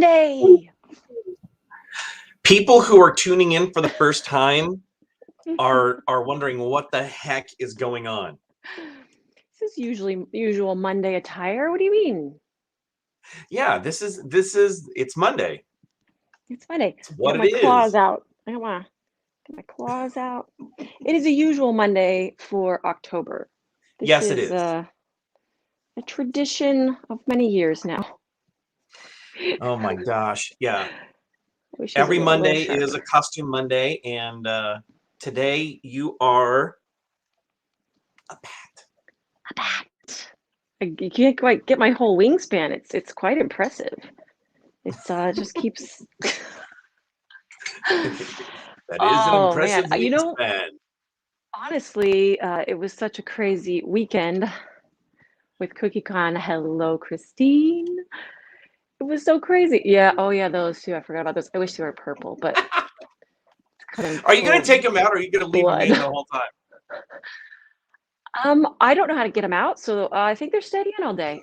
Monday. People who are tuning in for the first time are wondering what the heck is going on. This is usual Monday attire. What do you mean? Yeah, it's Monday. It's Monday. It's what Get my it claws is. out. I don't want to get my claws out. It is a usual Monday for October. This Yes, it is. a tradition of many years now. Oh my gosh. Yeah. Every Monday is a costume Monday, and today you are a bat. A bat. I can't quite get my whole wingspan. It's quite impressive. It's just keeps. That is an impressive man. wingspan. Honestly, it was such a crazy weekend with CookieCon. Hello, Christine. It was so crazy. Yeah. Oh, yeah. Those two. I forgot about those. I wish they were purple, but. Are you going to take them out, or are you going to leave them in the whole time? I don't know how to get them out, so I think they're staying in all day.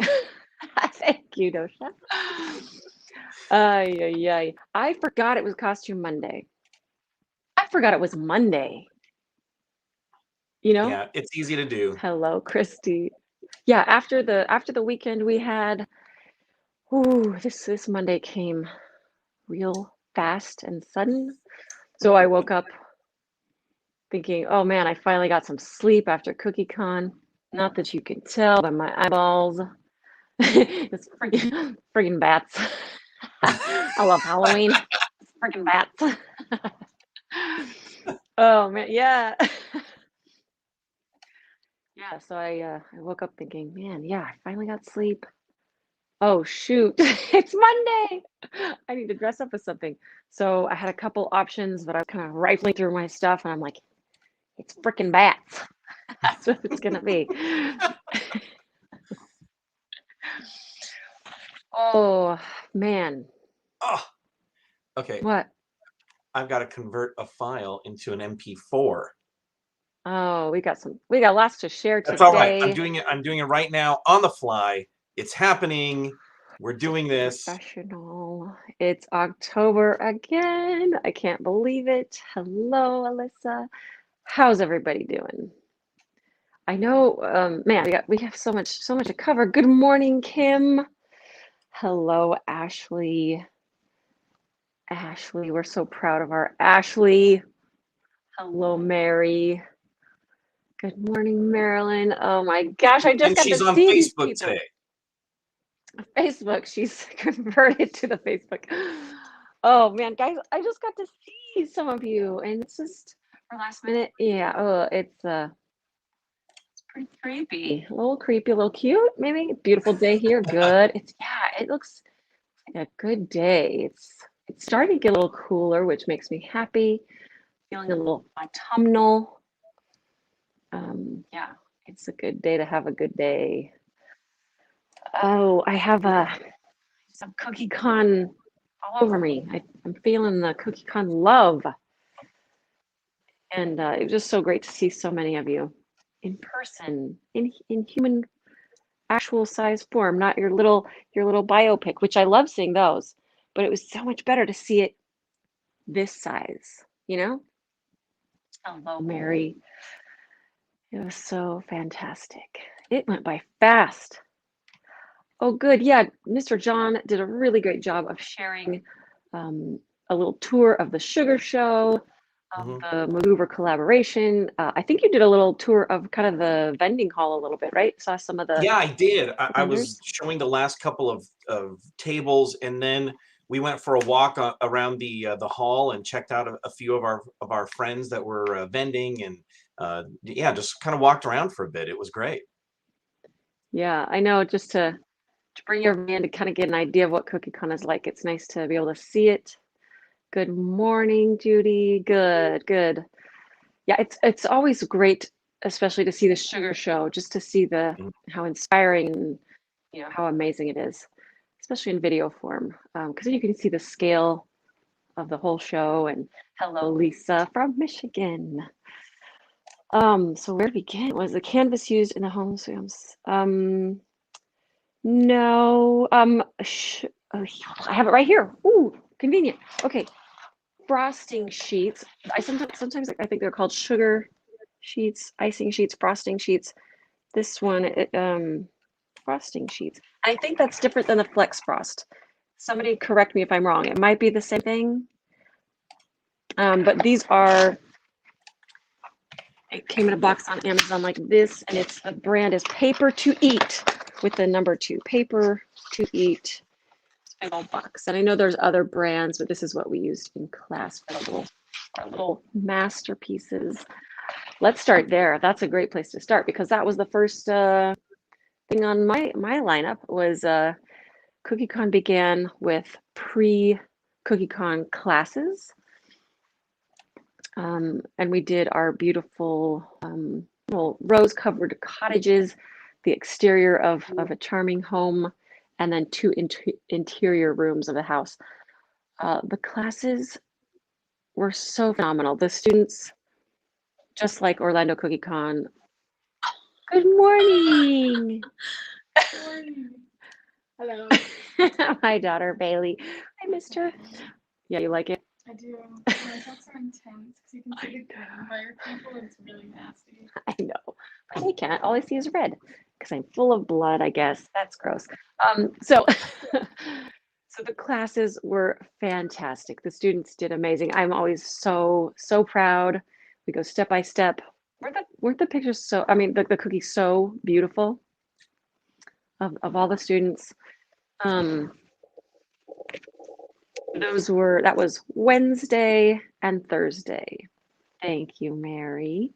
Thank you, Dosha. I forgot it was Costume Monday. I forgot it was Monday. You know? Yeah, it's easy to do. Hello, Christy. Yeah, after the weekend we had, this Monday came real fast and sudden. So I woke up thinking, oh man, I finally got some sleep after CookieCon. Not that you can tell by my eyeballs. It's friggin' bats. I love Halloween. It's friggin' bats. Oh man, yeah. Yeah, so I woke up thinking, man, yeah, I finally got sleep. Oh shoot, it's Monday. I need to dress up with something. So I had a couple options, but I was kind of rifling through my stuff, and I'm like, it's freaking bats. That's what it's gonna be. Oh man. Oh, okay. What? I've got to convert a file into an MP4. Oh, we got lots to share today. That's all right. I'm doing it right now on the fly. It's happening. We're doing this. Professional. It's October again. I can't believe it. Hello, Alyssa. How's everybody doing? I know, man, we have so much to cover. Good morning, Kim. Hello, Ashley. Ashley, we're so proud of our Ashley. Hello, Mary. Good morning, Marilyn. Oh my gosh, I just got to see these people. She's on Facebook today. Facebook, she's converted to the Facebook. Oh man, guys, I just got to see some of you, and it's just for last minute. Yeah, it's pretty creepy. A little creepy, a little cute, maybe. Beautiful day here. Good. It looks like a good day. It's starting to get a little cooler, which makes me happy. Feeling a little autumnal. Yeah, it's a good day to have a good day. Oh, I have some CookieCon all over me. I'm feeling the CookieCon love. And it was just so great to see so many of you in person, in human, actual size form, not your little biopic, which I love seeing those, but it was so much better to see it this size, you know? Hello, Mary. It was so fantastic. It went by fast. Oh, good. Yeah, Mr. John did a really great job of sharing a little tour of the sugar show, of the McGoo collaboration. I think you did a little tour of kind of the vending hall a little bit, right? Saw some of the. Yeah, I did. I was showing the last couple of tables, and then we went for a walk around the hall and checked out a few of our friends that were vending, and yeah, just kind of walked around for a bit. It was great. Yeah, I know. Just to bring your man to kind of get an idea of what CookieCon is like. It's nice to be able to see it. Good morning, Judy. Good. Yeah, it's always great, especially to see the sugar show, just to see how inspiring and how amazing it is, especially in video form, because then you can see the scale of the whole show. And hello, Lisa from Michigan. So where to begin? Was the canvas used in the home swams? No. Oh, I have it right here. Ooh, convenient. Okay, frosting sheets. Sometimes I think they're called sugar sheets, icing sheets, frosting sheets. This one, frosting sheets. I think that's different than the Flex Frost. Somebody correct me if I'm wrong. It might be the same thing, but these are. It came in a box on Amazon like this, and the brand is Paper to Eat with the number 2. Paper to Eat. Big old box. And I know there's other brands, but this is what we used in class for our little masterpieces. Let's start there. That's a great place to start because that was the first thing on my lineup was CookieCon began with pre-CookieCon classes. And we did our beautiful little rose-covered cottages, the exterior of a charming home, and then 2 interior rooms of the house. The classes were so phenomenal. The students, just like Orlando CookieCon. Good morning. Good morning. Hello. My daughter Bailey. I missed her. Yeah, you like it? I do. My talks are intense because you can see the vampire people. It's really nasty. I know. But they can't. All I see is red because I'm full of blood, I guess. That's gross. So so the classes were fantastic. The students did amazing. I'm always so proud. We go step by step. Weren't the pictures so, I mean, the cookies so beautiful of all the students. That was Wednesday and Thursday. Thank you, Mary.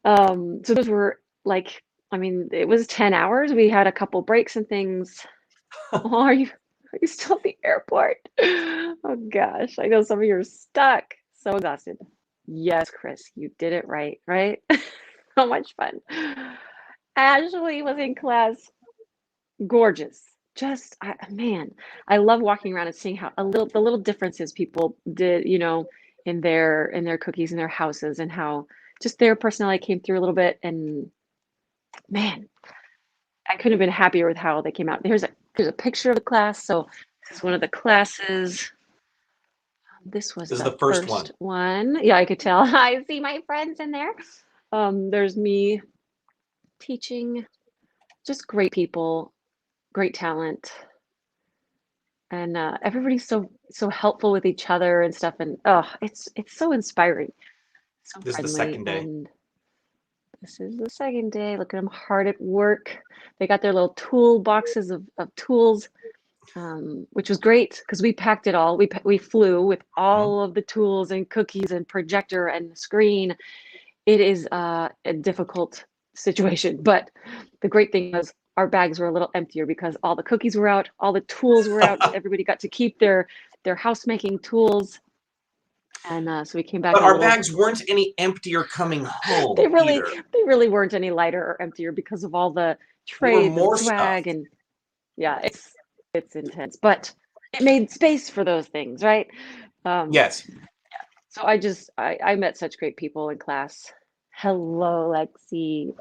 So those were like, I mean, it was 10 hours. We had a couple breaks and things. Oh, are you still at the airport? Oh gosh, I know some of you are stuck. So exhausted. Yes, Chris, you did it right, right? So much fun. Ashley was in class. Gorgeous. Just, man, I love walking around and seeing how the little differences people did, in their cookies in their houses and how just their personality came through a little bit. And man, I couldn't have been happier with how they came out. There's a picture of the class. So this is one of the classes. This is the first one. Yeah, I could tell. I see my friends in there. There's me teaching, just great people, great talent. And everybody's so helpful with each other and stuff. And it's so inspiring. So this friendly. is the second day. And this is the second day. Look at them hard at work. They got their little tool boxes of tools, which was great because we packed it all. We flew with all of the tools and cookies and projector and screen. It is a difficult situation, but the great thing was our bags were a little emptier because all the cookies were out, all the tools were out. Everybody got to keep their house making tools. And so we came back. But our bags weren't any emptier coming home. They really weren't any lighter or emptier because of all the trays and swag. And yeah, it's intense, but it made space for those things, right? Yes. So I met such great people in class. Hello, Lexi.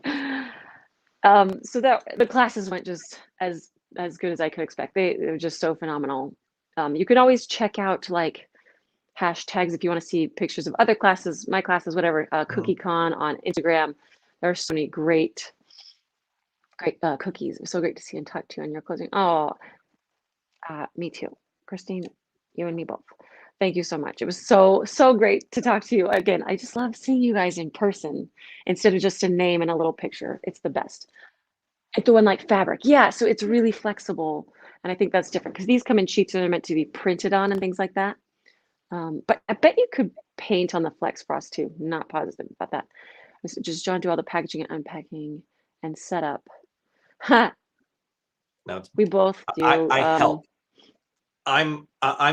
So that the classes went just as good as I could expect. They were just so phenomenal. You can always check out like hashtags if you want to see pictures of other classes, my classes, whatever. CookieCon on Instagram. There are so many great cookies. It was so great to see and talk to you on your closing. Oh, me too, Christine. You and me both. Thank you so much. It was so great to talk to you again. I just love seeing you guys in person instead of just a name and a little picture. It's the best. It's the one like fabric. Yeah, so it's really flexible. And I think that's different because these come in sheets and they're meant to be printed on and things like that. But I bet you could paint on the Flex Frost too. Not positive about that. Just John do all the packaging and unpacking and setup. Ha! No, We both do. I help. I'm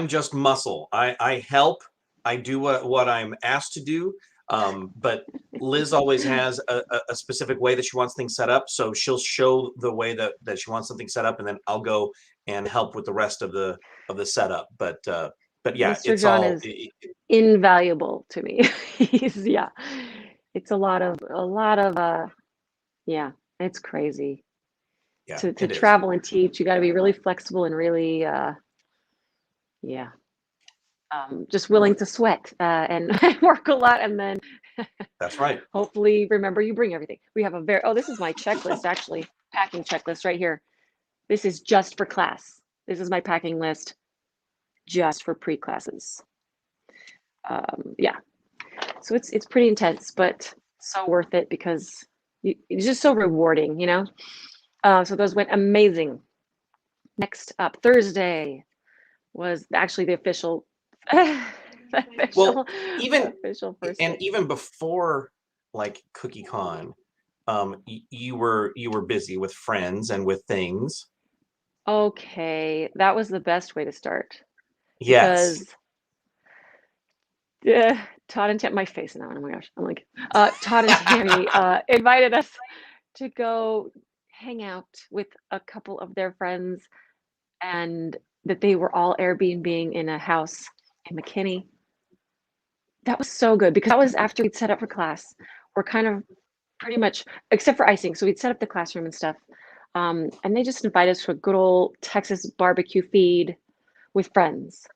just muscle. I help. I do what I'm asked to do. But Liz always has a specific way that she wants things set up. So she'll show the way that she wants something set up, and then I'll go and help with the rest of the setup. But yeah, Mr. it's John all is invaluable to me. It's a lot of yeah, it's crazy. Yeah, to it is. travel and teach. You got to be really flexible and really, yeah, just willing to sweat and work a lot, and then That's right. hopefully remember you bring everything. We have a this is my checklist, actually, packing checklist right here. This is just for class. This is my packing list just for pre-classes. Yeah, so it's pretty intense, but so worth it because it's just so rewarding, you know? So those went amazing. Next up, Thursday was actually the official, Well, even official first and day. even before like CookieCon, you were busy with friends and with things. Okay, that was the best way to start Yes. because Todd and Tammy, my face now, oh my gosh, I'm like, Todd and Tammy invited us to go hang out with a couple of their friends, and that they were all Airbnb-ing in a house in McKinney. That was so good because that was after we'd set up for class. We're kind of pretty much, except for icing, so we'd set up the classroom and stuff. And they just invited us to a good old Texas barbecue feed with friends.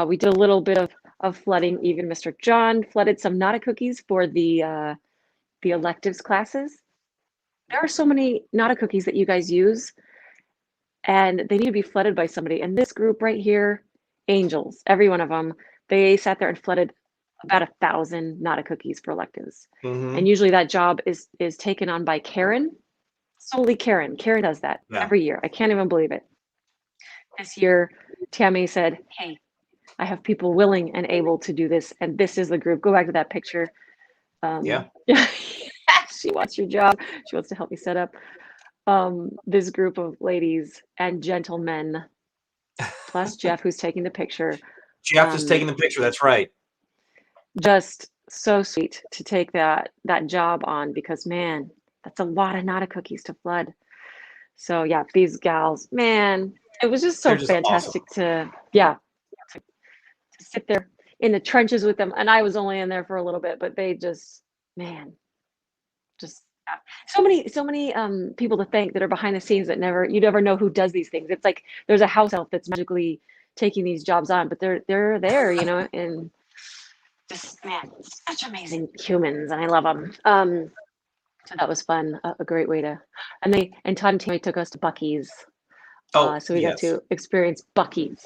We did a little bit of flooding. Even Mr. John flooded some Nata cookies for the electives classes. There are so many Nata cookies that you guys use, and they need to be flooded by somebody. And this group right here, angels, every one of them, they sat there and flooded about 1,000 Nata cookies for electives. Mm-hmm. And usually that job is taken on by Karen, solely Karen. Karen does that every year. I can't even believe it. This year, Tammy said, hey, I have people willing and able to do this, and this is the group. Go back to that picture. Yeah. She wants your job. She wants to help me set up this group of ladies and gentlemen, plus Jeff, who's taking the picture. Jeff is taking the picture. That's right. Just so sweet to take that job on, because man, that's a lot of Nata cookies to flood. So yeah, these gals, man, it was just so They're just fantastic awesome. to sit there in the trenches with them. And I was only in there for a little bit, but they just, man, just so many people to thank that are behind the scenes that you never know who does these things. It's like there's a house elf that's magically taking these jobs on, but they're there, you know, and just, man, such amazing humans, and I love them. So that was fun, a great way to, and Todd and Tammy took us to Buc-ee's. Oh, So we got yes. to experience Buc-ee's.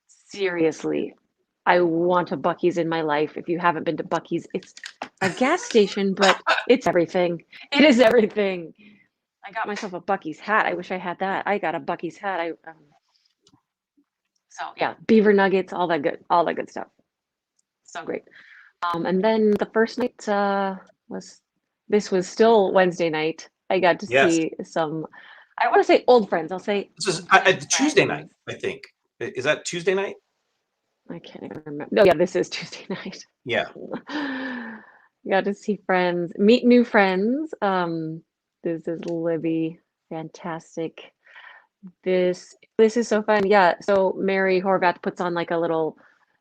Seriously, I want a Buc-ee's in my life. If you haven't been to Buc-ee's, it's a gas station, but it's everything. It is everything. I got myself a Buc-ee's hat. I wish I had that. I got a Buc-ee's hat. So yeah, beaver nuggets, all that good stuff. So great. And then the first night was still Wednesday night. I got to Yes. see some, I don't want to say old friends. I'll say This is Tuesday night, I think. Is that Tuesday night? I can't even remember. No, yeah, this is Tuesday night. Yeah. Got to see friends, meet new friends. This is Libby, fantastic. This is so fun. Yeah, so Mary Horvath puts on like a little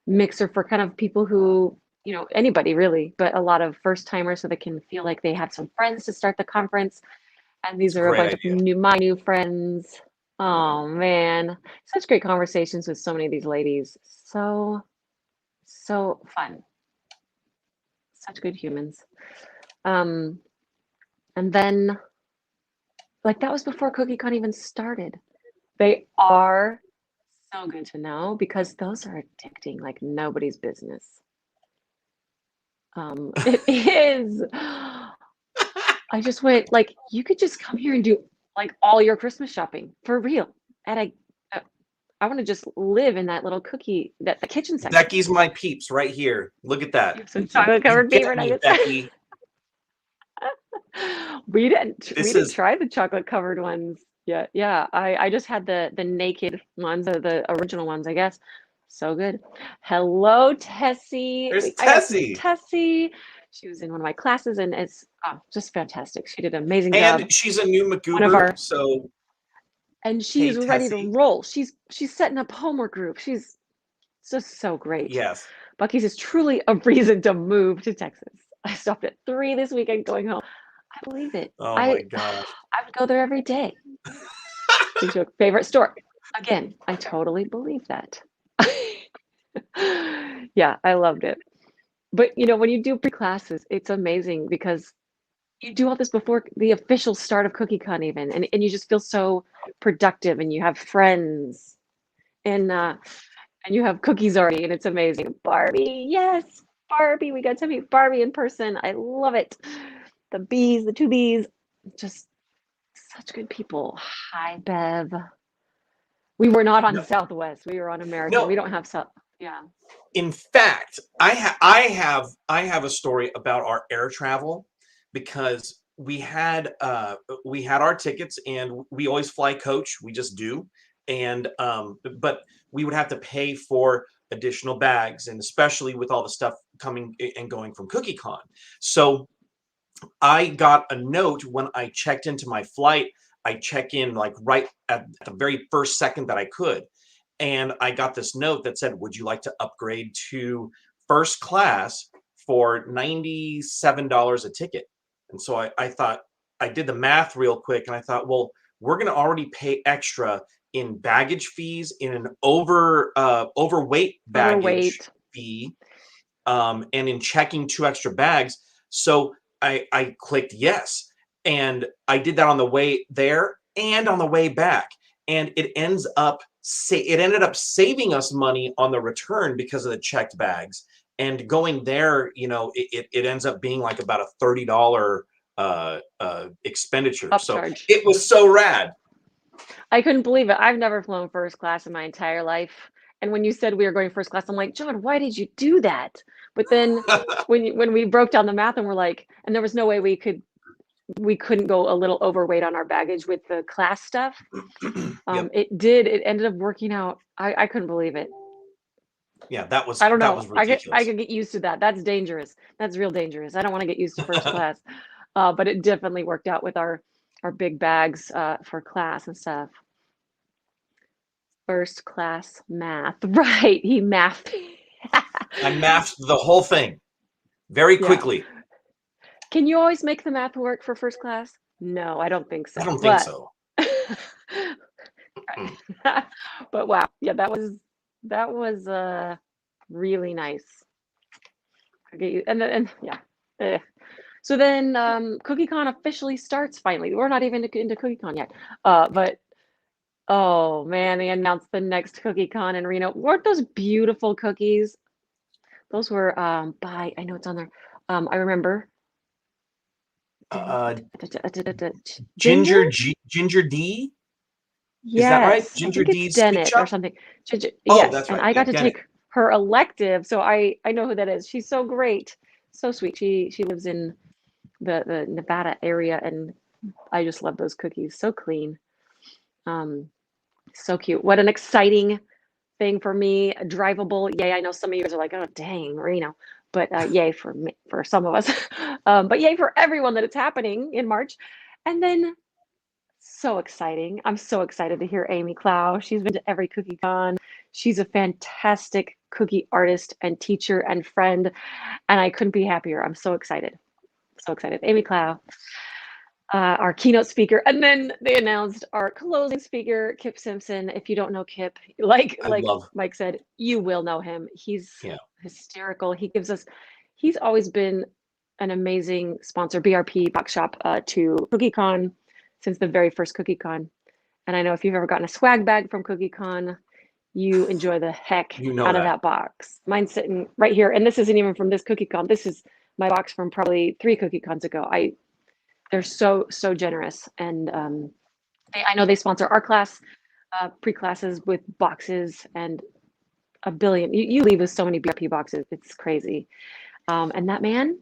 mixer for kind of people who, you know, anybody really, but a lot of first timers, so they can feel like they have some friends to start the conference. And these are a bunch of my new friends. Oh man, such great conversations with so many of these ladies. So fun. Such good humans. And then, like, that was before CookieCon even started. They are so good to know because those are addicting like nobody's business. It is. I just went, like, you could just come here and do like all your Christmas shopping for real. And I want to just live in that little the kitchen section. Becky's my peeps right here. Look at that. Some chocolate covered beaver nuggets. Becky. We didn't try the chocolate covered ones yet. Yeah, I just had the naked ones, the original ones, I guess. So good. Hello, Tessie. There's Tessie. Tessie. She was in one of my classes, and it's just fantastic. She did an amazing job. And she's a new McGoo, so. And she's ready to roll. She's setting up homework group. She's just so great. Yes. Buc-ee's is truly a reason to move to Texas. I stopped at 3 this weekend going home. I believe it. Oh my gosh. I would go there every day. Big joke. Favorite store. Again, I totally believe that. Yeah, I loved it. But when you do pre-classes, it's amazing because you do all this before the official start of CookieCon even, and you just feel so productive, and you have friends, and you have cookies already, and it's amazing. Barbie, yes, Barbie. We got to meet Barbie in person. I love it. The two bees, just such good people. Hi, Bev. We were not on No, Southwest. We were on American. We no. don't have South. Yeah. In fact, I have a story about our air travel because we had our tickets and we always fly coach. We just do. And but we would have to pay for additional bags, and especially with all the stuff coming and going from CookieCon. So I got a note when I checked into my flight. I check in like right at the very first second that I could. And I got this note that said, would you like to upgrade to first class for $97 a ticket? And so I thought, I did the math real quick, and I thought, well, we're going to already pay extra in baggage fees, in an overweight baggage fee, and in checking 2 extra bags. So I clicked yes, and I did that on the way there and on the way back, and it ended up saving us money on the return because of the checked bags. And going there, it ends up being like about a $30 expenditure. Upcharge. So it was so rad. I couldn't believe it. I've never flown first class in my entire life. And when you said we were going first class, I'm like, John, why did you do that? But then when we broke down the math, and we're like, and there was no way we couldn't go a little overweight on our baggage with the class stuff. Yep. It ended up working out. I couldn't believe it. Yeah, that was I don't know. that was ridiculous. I could get used to that. That's dangerous. That's real dangerous. I don't want to get used to first class. But it definitely worked out with our big bags for class and stuff. First class math. Right. He mathed. I mathed the whole thing very quickly. Can you always make the math work for first class? No, I don't think so. I don't think so. But wow, yeah, that was really nice. Okay, and yeah. So then CookieCon officially starts finally. We're not even into CookieCon yet. But oh man, they announced the next CookieCon in Reno. Weren't those beautiful cookies? Those were I know it's on there. I remember. Ginger D? Yes, is that right? Ginger I think D's it's Sweet Dennett or Shop? something. Oh, Yes, that's and right. I Yeah, got to Dennett. take her elective, so I know who that is. She's so great, so sweet. She lives in the Nevada area, and I just love those cookies. So clean, so cute. What an exciting thing for me. Drivable, yay! I know some of you guys are like, oh dang, Reno, but yay for me, for some of us. But yay for everyone that it's happening in March, and then. So exciting. I'm so excited to hear Amy Clow. She's been to every CookieCon. She's a fantastic cookie artist and teacher and friend, and I couldn't be happier. I'm so excited. So excited. Amy Clow, our keynote speaker. And then they announced our closing speaker, Kip Simpson. If you don't know Kip, like Mike said, you will know him. He's hysterical. He's always been an amazing sponsor, BRP Box Shop, to CookieCon since the very first CookieCon. And I know if you've ever gotten a swag bag from CookieCon, you enjoy the heck out of that box. Mine's sitting right here. And this isn't even from this CookieCon. This is my box from probably 3 CookieCons ago. They're so generous. And I know they sponsor our class, pre-classes with boxes and a billion. You leave with so many BRP boxes. It's crazy. And that man,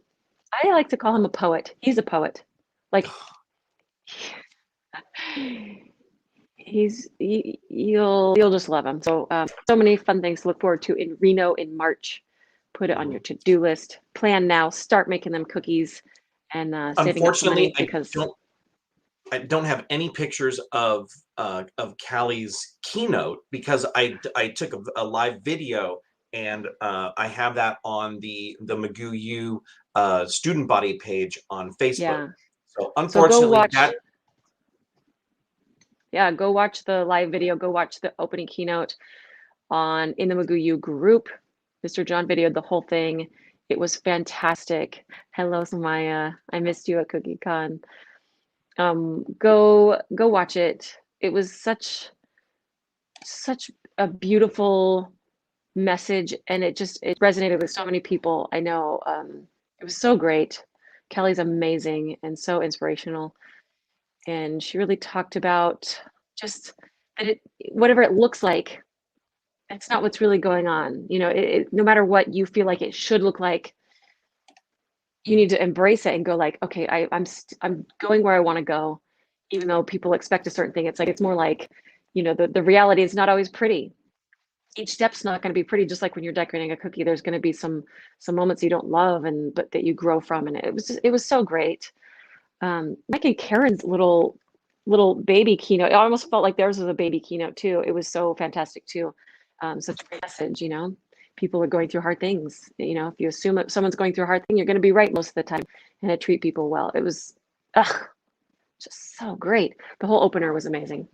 I like to call him a poet. He's a poet. Like, you'll just love him. So so many fun things to look forward to in Reno in March. Put it on your to-do list. Plan now. Start making them cookies and saving up some money because I don't have any pictures of Callie's keynote because I took a live video, and I have that on the McGoo student body page on Facebook. Yeah. So unfortunately, so Yeah, go watch the live video. Go watch the opening keynote in the McGoo group. Mr. John videoed the whole thing. It was fantastic. Hello, Samaya. I missed you at CookieCon. Go watch it. It was such a beautiful message, and it resonated with so many people. I know. It was so great. Kelly's amazing and so inspirational, and she really talked about just that whatever it looks like, it's not what's really going on. You know, no matter what you feel like it should look like, you need to embrace it and go like, okay, I'm going where I want to go, even though people expect a certain thing. It's more like, you know, the reality is not always pretty. Each step's not going to be pretty. Just like when you're decorating a cookie, there's going to be some moments you don't love, but that you grow from. And it was so great. Mike and Karen's little baby keynote, it almost felt like theirs was a baby keynote too. It was so fantastic too. Such a great message, you know. People are going through hard things. You know, if you assume that someone's going through a hard thing, you're going to be right most of the time, and to treat people well. It was, just so great. The whole opener was amazing.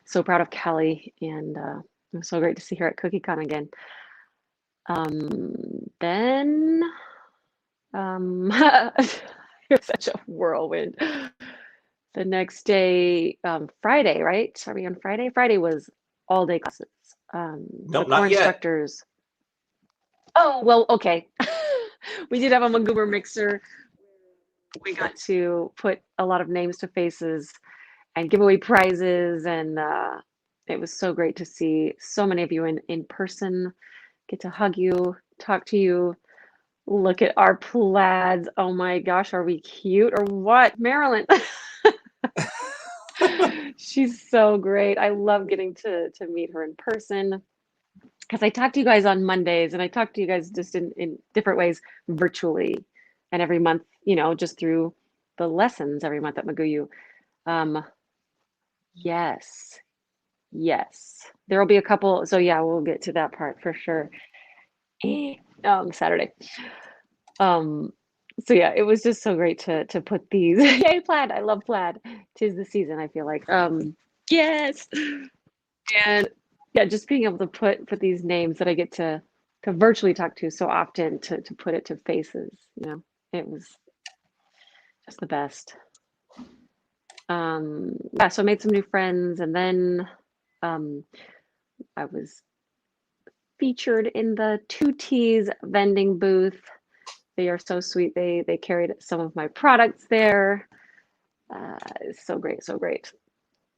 So proud of Kelly, and it was so great to see her at CookieCon again. Then, it was such a whirlwind. The next day, Friday, right? Are we on Friday? Friday was all day classes. Nope, The not core yet. instructors. Oh, well, okay. We did have a McGoo mixer. We got to put a lot of names to faces and give away prizes, and it was so great to see so many of you in person, get to hug you, talk to you, look at our plaids. Oh my gosh, are we cute or what? Marilyn. She's so great. I love getting to meet her in person, because I talk to you guys on Mondays, and I talk to you guys just in different ways virtually, and every month, you know, just through the lessons every month at McGoo. Yes, yes. There will be a couple. So yeah, we'll get to that part for sure. Saturday. So yeah, it was just so great to put these. Yay, plaid! I love plaid. 'Tis the season, I feel like. Yes. And yeah, just being able to put these names that I get to virtually talk to so often, to put it to faces, you know, it was just the best. Yeah, so I made some new friends, and then I was featured in the 2T's vending booth. They are so sweet. They carried some of my products there. So great, so great.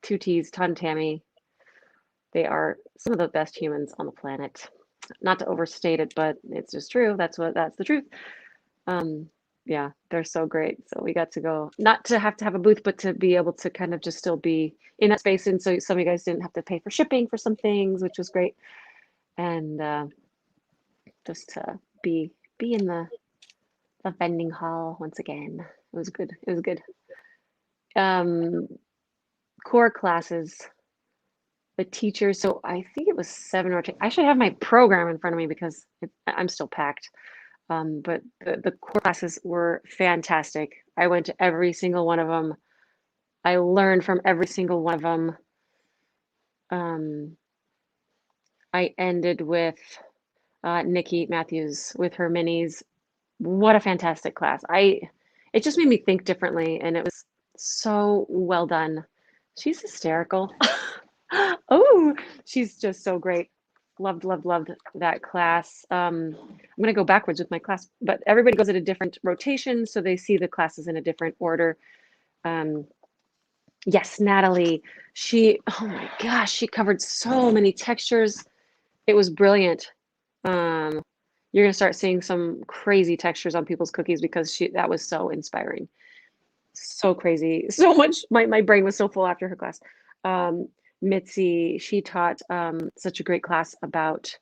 2T's, Todd and Tammy. They are some of the best humans on the planet. Not to overstate it, but it's just true. That's the truth. Yeah, they're so great. So we got to go, not to have a booth, but to be able to kind of just still be in that space. And so some of you guys didn't have to pay for shipping for some things, which was great. And just to be in the vending hall once again. It was good. It was good. Core classes, the teachers. So I think it was 7 or 10. I should have my program in front of me because I'm still packed. But the core classes were fantastic. I went to every single one of them. I learned from every single one of them. I ended with Nikki Matthews with her minis. What a fantastic class. It just made me think differently, and it was so well done. She's hysterical. Oh, she's just so great. Loved that class. I'm going to go backwards with my class, but everybody goes at a different rotation, so they see the classes in a different order. Yes, Natalie, oh my gosh, she covered so many textures. It was brilliant. You're going to start seeing some crazy textures on people's cookies, because that was so inspiring. So crazy. So much. My brain was so full after her class. Mitzi, she taught such a great class about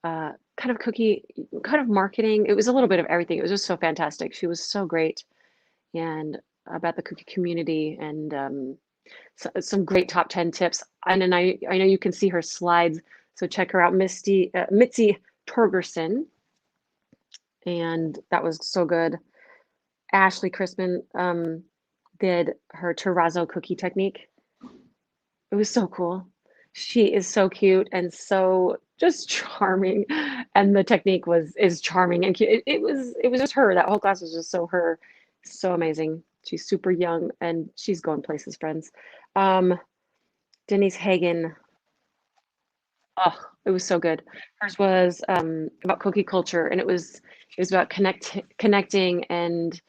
kind of marketing. It was a little bit of everything. It was just so fantastic. She was so great, and about the cookie community, and some great top 10 tips. And then I know you can see her slides, so check her out, Mitzi Torgerson, and that was so good. Ashley Crispin, did her terrazzo cookie technique. It was so cool. She is so cute and so just charming, and the technique is charming and cute. It was just her. That whole class was just so her, so amazing. She's super young and she's going places, friends. Um, Denise Hagen. Oh, it was so good. Hers was about cookie culture, and it was about connecting, and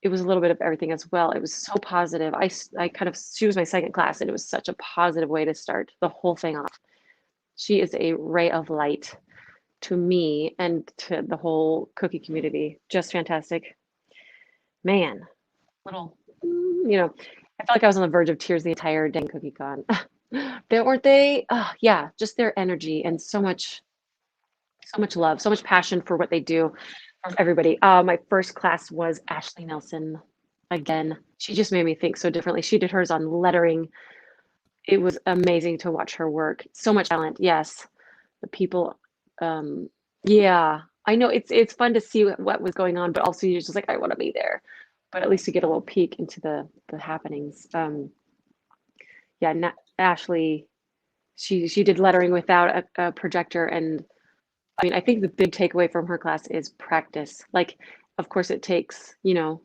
it was a little bit of everything as well. It was so positive. I kind of she was my second class, and it was such a positive way to start the whole thing off. She is a ray of light to me and to the whole cookie community. Just fantastic. Man, little, I felt like I was on the verge of tears the entire dang CookieCon. They weren't they? Yeah, just their energy and so much love, so much passion for what they do from everybody. My first class was Ashley Nelson. Again, she just made me think so differently. She did hers on lettering. It was amazing to watch her work. So much talent. Yes, the people. Um, yeah, I know it's fun to see what was going on, but also you're just like, I want to be there. But at least you get a little peek into the happenings. Yeah, Ashley, she did lettering without a projector, and I mean, I think the big takeaway from her class is practice. Like, of course, it takes, you're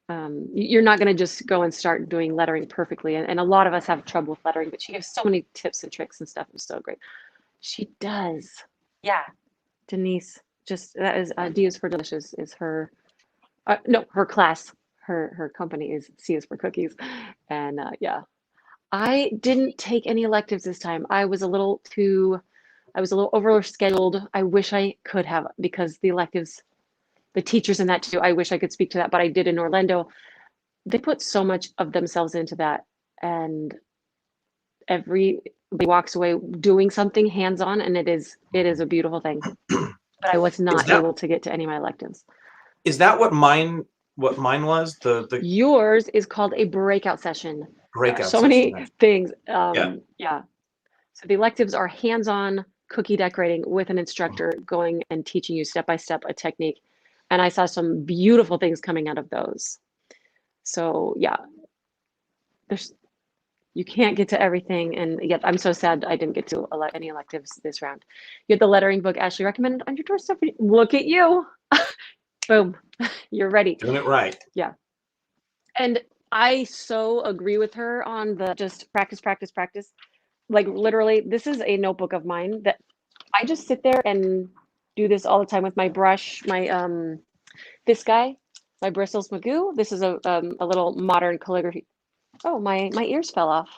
not going to just go and start doing lettering perfectly. And a lot of us have trouble with lettering, but she gives so many tips and tricks and stuff. It was so great. She does. Yeah. Denise, just that is D is for Delicious is her, no, her class. Her company is C is for Cookies. And yeah, I didn't take any electives this time. I was a little overscheduled. I wish I could have because the electives, the teachers in that too, I wish I could speak to that, but I did in Orlando. They put so much of themselves into that, and everybody walks away doing something hands-on, and it is a beautiful thing. But I was not able to get to any of my electives. Is that what mine was? The Yours is called a breakout session. breakout So session. many things. Yeah. Yeah. So the electives are hands-on cookie decorating with an instructor going and teaching you step by step a technique. And I saw some beautiful things coming out of those. So yeah, you can't get to everything. And yet I'm so sad I didn't get to any electives this round. You had the lettering book Ashley recommended on your doorstep. Look at you. Boom. You're ready. Doing it right. Yeah. And I so agree with her on the just practice, practice, practice. Like literally, this is a notebook of mine that I just sit there and do this all the time with my brush, this guy, my bristles McGoo. This is a little modern calligraphy. Oh, my ears fell off.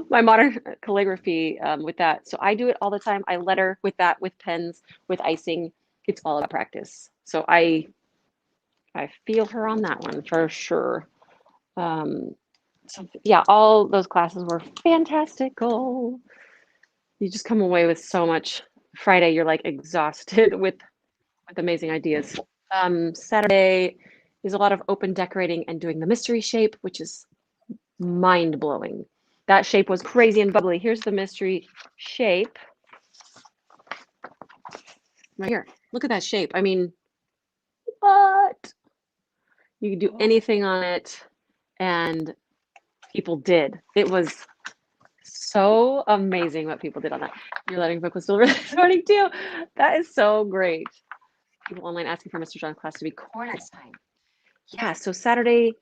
My modern calligraphy with that. So I do it all the time. I letter with that, with pens, with icing. It's all about practice. So I feel her on that one for sure. So yeah, all those classes were fantastical. You just come away with so much. Friday, you're like exhausted with amazing ideas. Saturday is a lot of open decorating and doing the mystery shape, which is mind blowing. That shape was crazy and bubbly. Here's the mystery shape. Right here. Look at that shape. I mean, what? You could do anything on it, and people did. It was so amazing what people did on that. Your lettering book was still really this morning too. That is so great. People online asking for Mr. John's class to be cornerstone. Yeah, so Saturday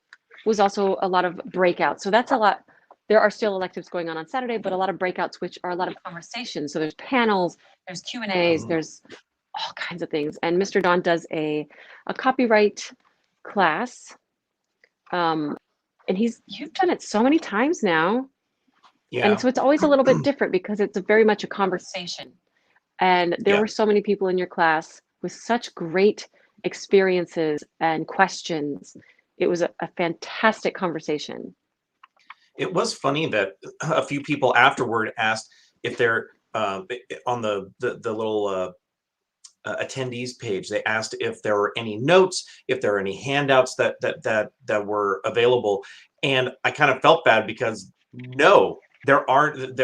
was also a lot of breakouts. So that's a lot. There are still electives going on Saturday, but a lot of breakouts, which are a lot of conversations. So there's panels, there's Q&As, there's all kinds of things. And Mr. Don does a copyright class. And you've done it so many times now. Yeah. And so it's always a little bit different because it's very much a conversation. And there were so many people in your class with such great experiences and questions. It was a fantastic conversation. It was funny that a few people afterward asked if they're on the little attendees page. They asked if there were any notes, if there were any handouts that were available, and I kind of felt bad because no, there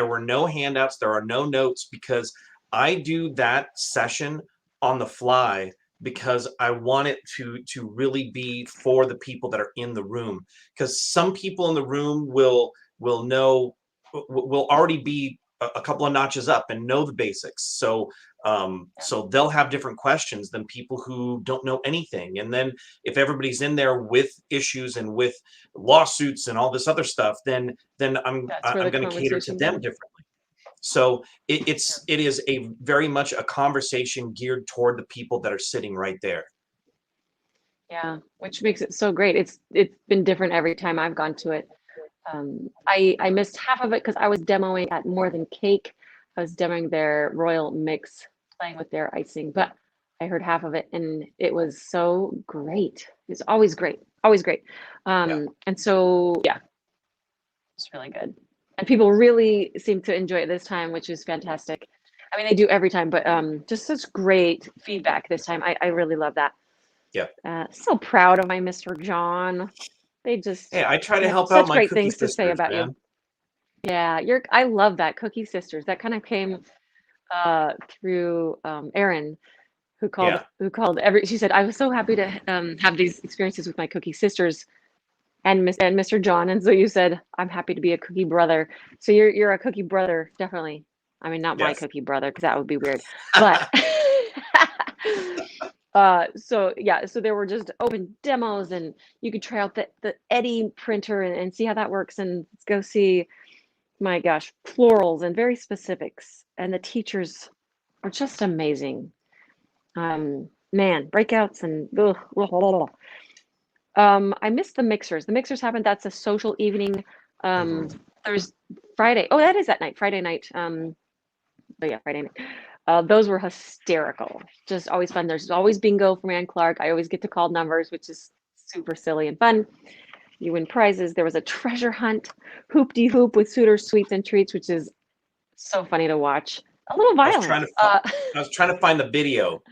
were no handouts, there are no notes, because I do that session on the fly because I want it to really be for the people that are in the room. Because some people in the room will already be a couple of notches up and know the basics. So so they'll have different questions than people who don't know anything. And then if everybody's in there with issues and with lawsuits and all this other stuff, then I'm going to cater to them differently. So it is a very much a conversation geared toward the people that are sitting right there. Yeah, which makes it so great. It's been different every time I've gone to it. I missed half of it because I was demoing at More Than Cake. I was demoing their royal mix, playing with their icing, but I heard half of it and it was so great. It's always great, always great. And so yeah, it's really good. And people really seem to enjoy it this time, which is fantastic. I mean, they do every time, but just such great feedback this time. I really love that. Yeah. So proud of my Mr. John. They just I try to help such out my great Cookie things sisters, to say about man. you. Yeah, I love that Cookie Sisters. That kind of came through Erin, who called she said, I was so happy to have these experiences with my Cookie Sisters and Mr. John. And so you said, I'm happy to be a cookie brother. So you're a cookie brother, definitely. I mean, not my cookie brother, because that would be weird. But so yeah, so there were just open demos and you could try out the Eddie printer and see how that works, and go see, my gosh, florals and very specifics. And the teachers are just amazing. Man, breakouts and I missed the mixers. The mixers happened. That's a social evening. There's Friday. Oh, that is that night. Friday night. But yeah, Friday night. Those were hysterical. Just always fun. There's always bingo from Ann Clark. I always get to call numbers, which is super silly and fun. You win prizes. There was a treasure hunt, hoop-de-hoop with suitors, sweets, and treats, which is so funny to watch. A little violent. I was trying to find the video.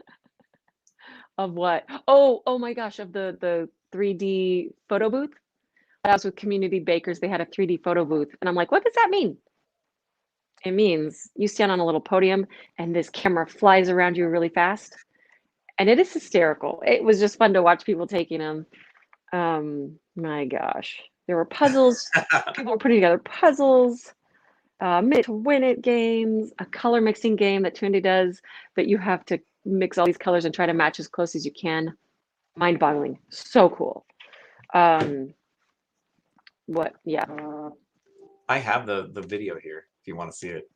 Of what? Oh my gosh, of the 3D photo booth. I was with Community Bakers. They had a 3D photo booth. And I'm like, what does that mean? It means you stand on a little podium and this camera flies around you really fast. And it is hysterical. It was just fun to watch people taking them. My gosh. There were puzzles. People were putting together puzzles, minute to win it games, a color mixing game that Tunde does that you have to mix all these colors and try to match as close as you can. Mind-boggling. So cool. What? Yeah. I have the video here if you want to see it.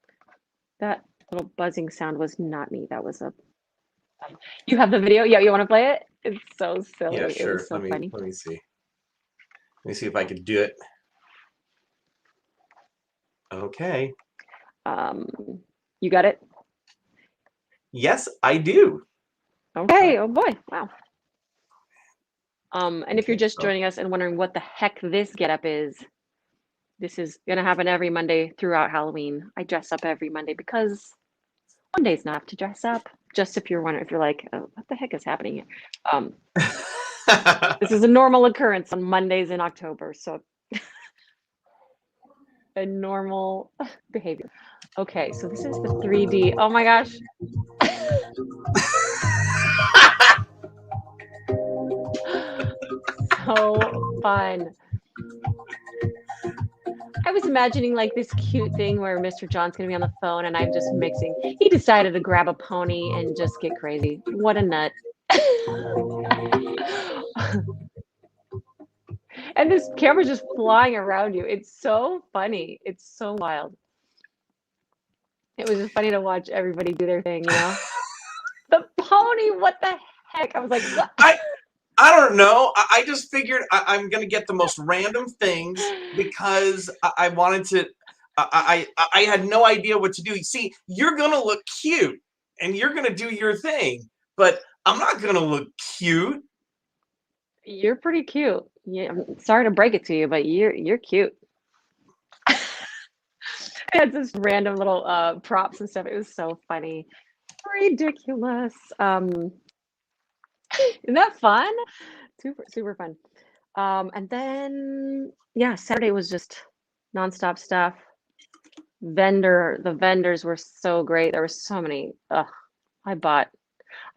That little buzzing sound was not me. That was a. You have the video? Yeah, you want to play it? It's so silly. Yeah, sure. It was so funny. Let me see. Let me see if I can do it. Okay. You got it? Yes, I do. Okay. Oh boy. Wow. And if you're just joining us and wondering what the heck this getup is, this is gonna happen every Monday throughout Halloween. I dress up every Monday because one day's not enough to dress up. Just if you're wondering, if you're like, oh, what the heck is happening here? This is a normal occurrence on Mondays in October, so a normal behavior. Okay, so this is the 3D. Oh my gosh. So fun. I was imagining like this cute thing where Mr. John's gonna be on the phone and I'm just mixing. He decided to grab a pony and just get crazy. What a nut. And this camera's just flying around you. It's so funny. It's so wild. It was just funny to watch everybody do their thing, you know? The pony, what the heck? I was like, what? I don't know. I just figured I'm going to get the most random things because I wanted to. I had no idea what to do. See, you're going to look cute and you're going to do your thing, but I'm not going to look cute. You're pretty cute. Yeah, I'm sorry to break it to you, but you're cute. I had this random little props and stuff. It was so funny. Ridiculous. Isn't that fun? Super fun. And then yeah, Saturday was just nonstop stuff. The vendors were so great. There were so many. I bought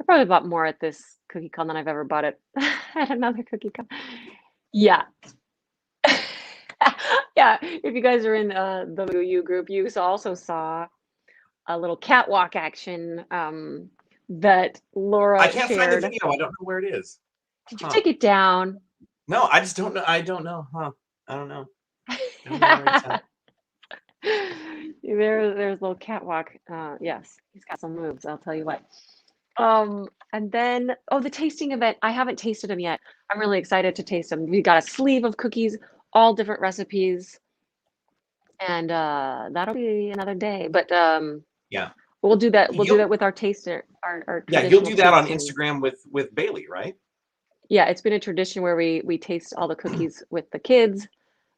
I probably bought more at this CookieCon than I've ever bought it at another CookieCon. Yeah. Yeah, if you guys are in the McGoo group, you also saw a little catwalk action that Laura I can't find the shared. video. I don't know where it is. Did you take it down? No, I just don't know. I don't know. Huh? I don't know. I don't know where it's at. There's a little catwalk. Yes, he's got some moves, I'll tell you what. And then, oh, the tasting event. I haven't tasted them yet. I'm really excited to taste them. We got a sleeve of cookies, all different recipes. And that'll be another day. But Yeah. we'll do that. We'll do You'll- that with our taster, our Yeah, you'll traditional do that on tasting. Instagram with Bailey, right? Yeah, it's been a tradition where we taste all the cookies with the kids.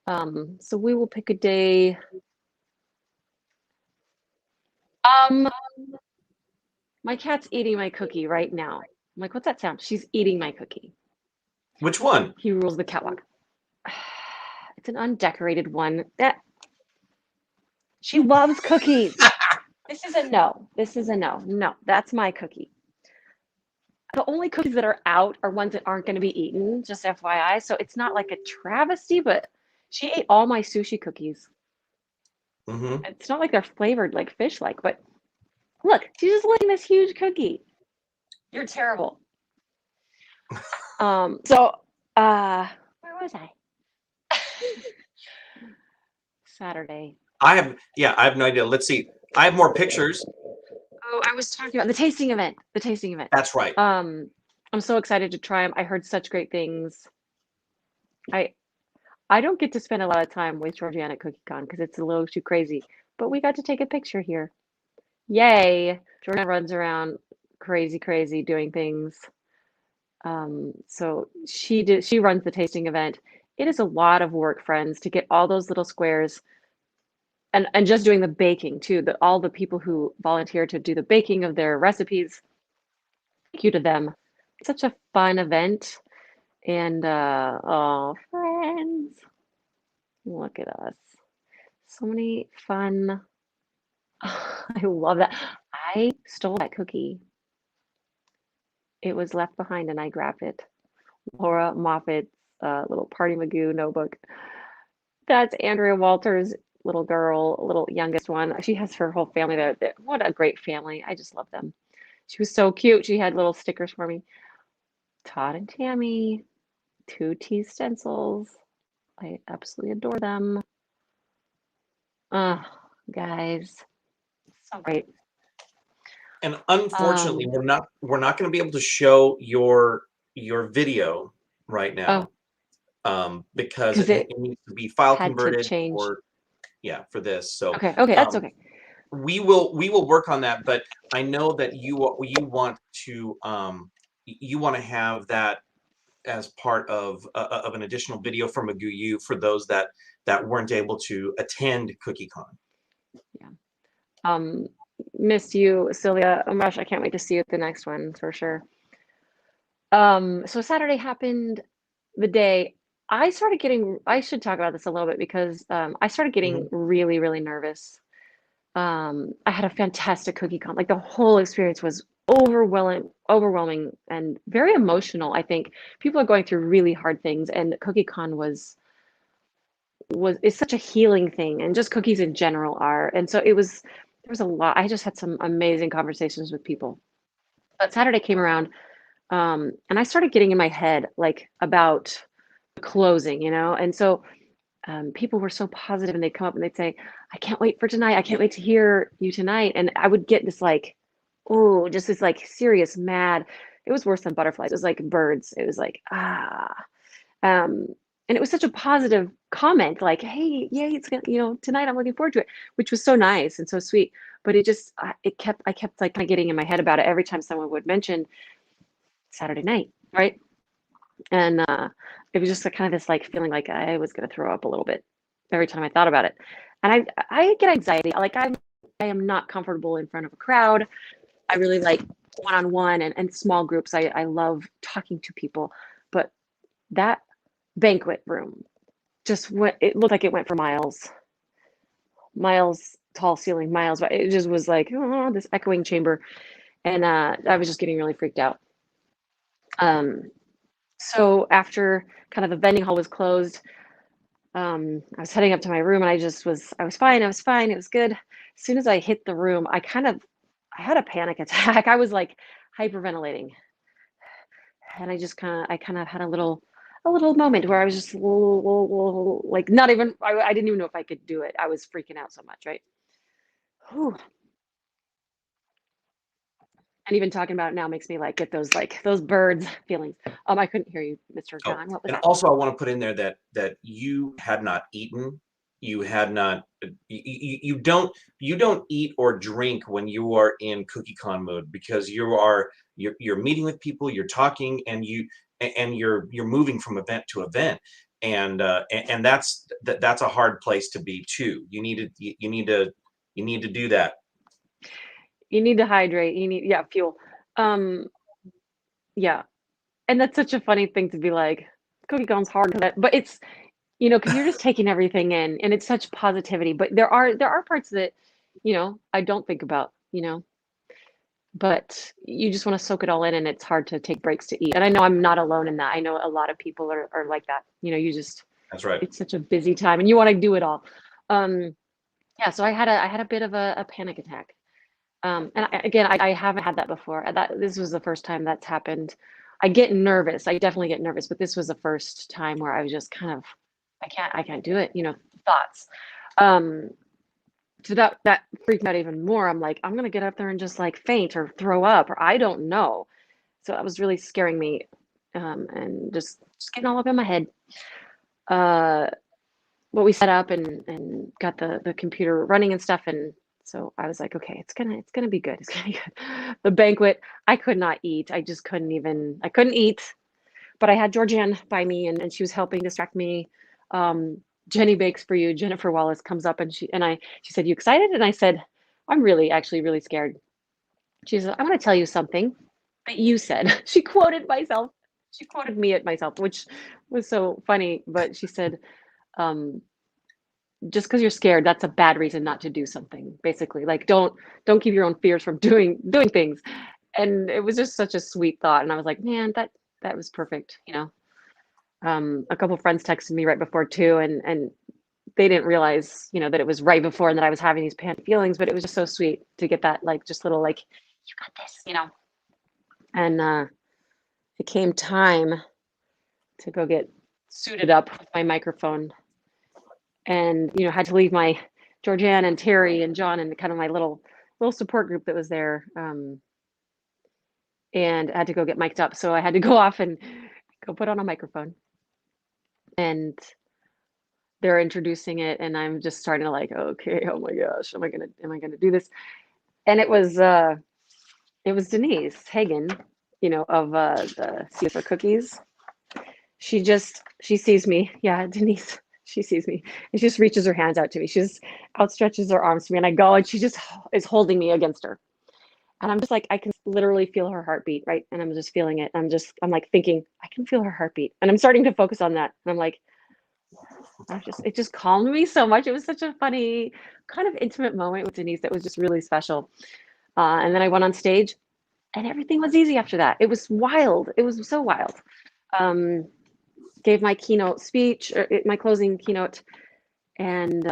So we will pick a day. My cat's eating my cookie right now. I'm like, what's that sound? She's eating my cookie. Which one? He rules the catwalk. It's an undecorated one. She loves cookies. This is a no. This is a no. No, that's my cookie. The only cookies that are out are ones that aren't going to be eaten, just FYI. So it's not like a travesty, but she ate all my sushi cookies. Mm-hmm. It's not like they're flavored like fish-like, but look, she's just licking this huge cookie. You're terrible. So where was I? Saturday. I have no idea. Let's see. I have more pictures. Oh, I was talking about the tasting event. The tasting event. That's right. I'm so excited to try them. I heard such great things. I don't get to spend a lot of time with Georgiana at CookieCon because it's a little too crazy. But we got to take a picture here. Yay! Georgiana runs around crazy doing things. So she runs the tasting event. It is a lot of work, friends, to get all those little squares and just doing the baking too. All the people who volunteer to do the baking of their recipes. Thank you to them. It's such a fun event. And oh, friends, look at us. So many fun. I love that. I stole that cookie. It was left behind and I grabbed it. Laura Moffat's little Party McGoo notebook. That's Andrea Walters' little girl, little youngest one. She has her whole family there. What a great family. I just love them. She was so cute. She had little stickers for me. Todd and Tammy, 2T stencils. I absolutely adore them. Guys, so great. And unfortunately, we're not going to be able to show your video right now. Because it needs to be file converted for this. So okay, that's okay. We will work on that, but I know that you want to have that as part of an additional video from McGoo for those that weren't able to attend CookieCon. Yeah. Miss you, Sylvia. Oh gosh, I can't wait to see you at the next one for sure. So Saturday happened the day I started getting, I should talk about this a little bit because I started getting really nervous. I had a fantastic CookieCon. Like the whole experience was overwhelming and very emotional. I think people are going through really hard things, and CookieCon is such a healing thing, and just cookies in general are. And so there was a lot. I just had some amazing conversations with people. But Saturday came around, and I started getting in my head like about the closing, and so people were so positive, and they'd come up and they'd say, I can't wait for tonight. I can't wait to hear you tonight. And I would get this like, oh, just this like serious mad. It was worse than butterflies. It was like birds. It was like, and it was such a positive comment, like, hey, yay, it's gonna, tonight I'm looking forward to it, which was so nice and so sweet. But I kept like kind of getting in my head about it every time someone would mention Saturday night, right? And it was just kind of this like feeling like I was going to throw up a little bit every time I thought about it. And I get anxiety. Like I am not comfortable in front of a crowd. I really like one-on-one and small groups. I love talking to people. But that banquet room it looked like it went for miles tall ceiling, miles, but it just was like, oh, this echoing chamber. And I was just getting really freaked out. So after kind of the vending hall was closed, I was heading up to my room and I was fine. It was good. As soon as I hit the room, I had a panic attack. I was like hyperventilating. And I kind of had a little moment where I was just like not even, I didn't even know if I could do it. I was freaking out so much, right? Whew. And even talking about it now makes me like get those birds feelings. I couldn't hear you, Mr. Oh, John. What was and that? also I want to put in there that you had not eaten. You had not. You don't eat or drink when you are in CookieCon mode, because you're meeting with people, you're talking, and you're moving from event to event, and that's a hard place to be too. You need to do that. You need to hydrate. You need, yeah, fuel. Yeah. And that's such a funny thing to be like, CookieCon's hard, but it's, because you're just taking everything in and it's such positivity. But there are parts that, I don't think about, but you just want to soak it all in and it's hard to take breaks to eat. And I know I'm not alone in that. I know a lot of people are like that. That's right. It's such a busy time and you want to do it all. Yeah, so I had a bit of a panic attack. And I haven't had that before. This was the first time that's happened. I get nervous. I definitely get nervous, but this was the first time where I was just kind of, I can't do it, thoughts. So that freaked me out even more. I'm like, I'm gonna get up there and just like faint or throw up, or I don't know. So that was really scaring me, and just getting all up in my head. But we set up and got the computer running and stuff, and so I was like, okay, it's gonna be good. It's gonna be good. The banquet, I could not eat. I couldn't eat, but I had Georgianne by me and she was helping distract me. Jenny Bakes for You, Jennifer Wallace comes up and she said, "You excited?" And I said, "I'm actually really scared." She said, "I want to tell you something that you said." She quoted myself. She quoted me at myself, which was so funny. But she said, just because you're scared, that's a bad reason not to do something. Basically, like don't keep your own fears from doing things. And it was just such a sweet thought. And I was like, man, that was perfect. A couple of friends texted me right before too, and they didn't realize, that it was right before and that I was having these panic feelings. But it was just so sweet to get that, like, just little like, you got this. And it came time to go get suited up with my microphone, and had to leave my Georgianne and Terry and John and kind of my little support group that was there, and I had to go get mic'd up. So I had to go off and go put on a microphone, and they're introducing it, and I'm just starting to like, okay, oh my gosh, am I gonna do this? And it was Denise Hagen, of the See for Cookies. She sees me. Yeah, Denise. She sees me and she just reaches her hands out to me. She just outstretches her arms to me, and I go, and she just is holding me against her. And I'm just like, I can literally feel her heartbeat, right? And I'm just feeling it. I'm like thinking, I can feel her heartbeat. And I'm starting to focus on that. And I'm like, it just calmed me so much. It was such a funny, kind of intimate moment with Denise that was just really special. And then I went on stage and everything was easy after that. It was wild. It was so wild. Gave my keynote speech, or my closing keynote, and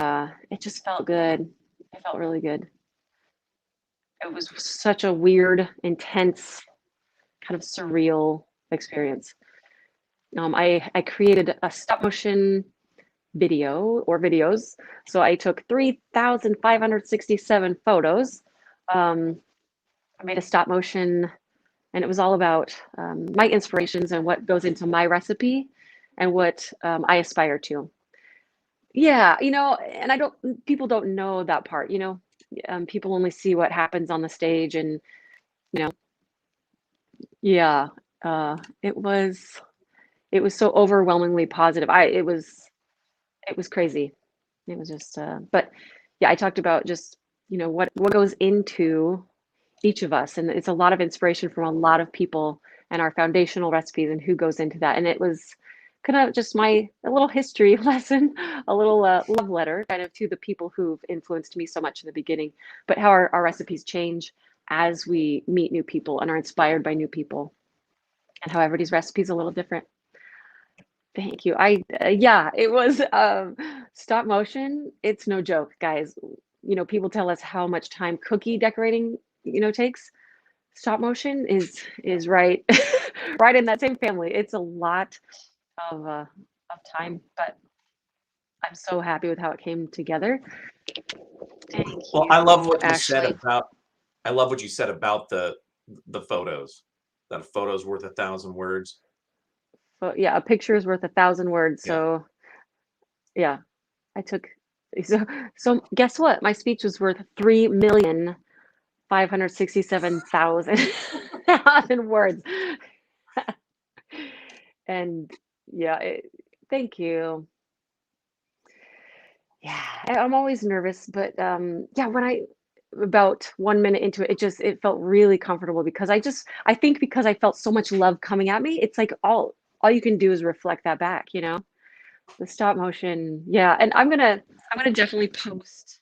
it just felt good. It felt really good. It was such a weird, intense, kind of surreal experience. I created a stop motion video or videos. So I took 3,567 photos. I made a stop motion, and it was all about my inspirations and what goes into my recipe and what I aspire to. Yeah, and people don't know that part, people only see what happens on the stage, and, yeah, it was so overwhelmingly positive. It was crazy. It was just, but yeah, I talked about just, what goes into each of us. And it's a lot of inspiration from a lot of people and our foundational recipes and who goes into that. And it was kind of just a little history lesson, a little love letter kind of to the people who've influenced me so much in the beginning, but how our recipes change as we meet new people and are inspired by new people, and how everybody's recipe is a little different. Thank you. Yeah, it was stop motion. It's no joke, guys. You know, people tell us how much time cookie decorating, takes. Stop motion is right right in that same family. It's a lot of time, but I'm so happy with how it came together. Thank Well, you, I love what you Ashley. said about. I love what you said about the photos. That a photo's worth 1,000 words. But yeah, a picture is worth 1,000 words. Yeah. So yeah, I took so guess what? My speech was worth 3,567,000 words. And yeah, thank you. Yeah, I'm always nervous, but yeah, when about 1 minute into it, it felt really comfortable because I think because I felt so much love coming at me, it's like all you can do is reflect that back, the stop motion. Yeah, and I'm gonna definitely post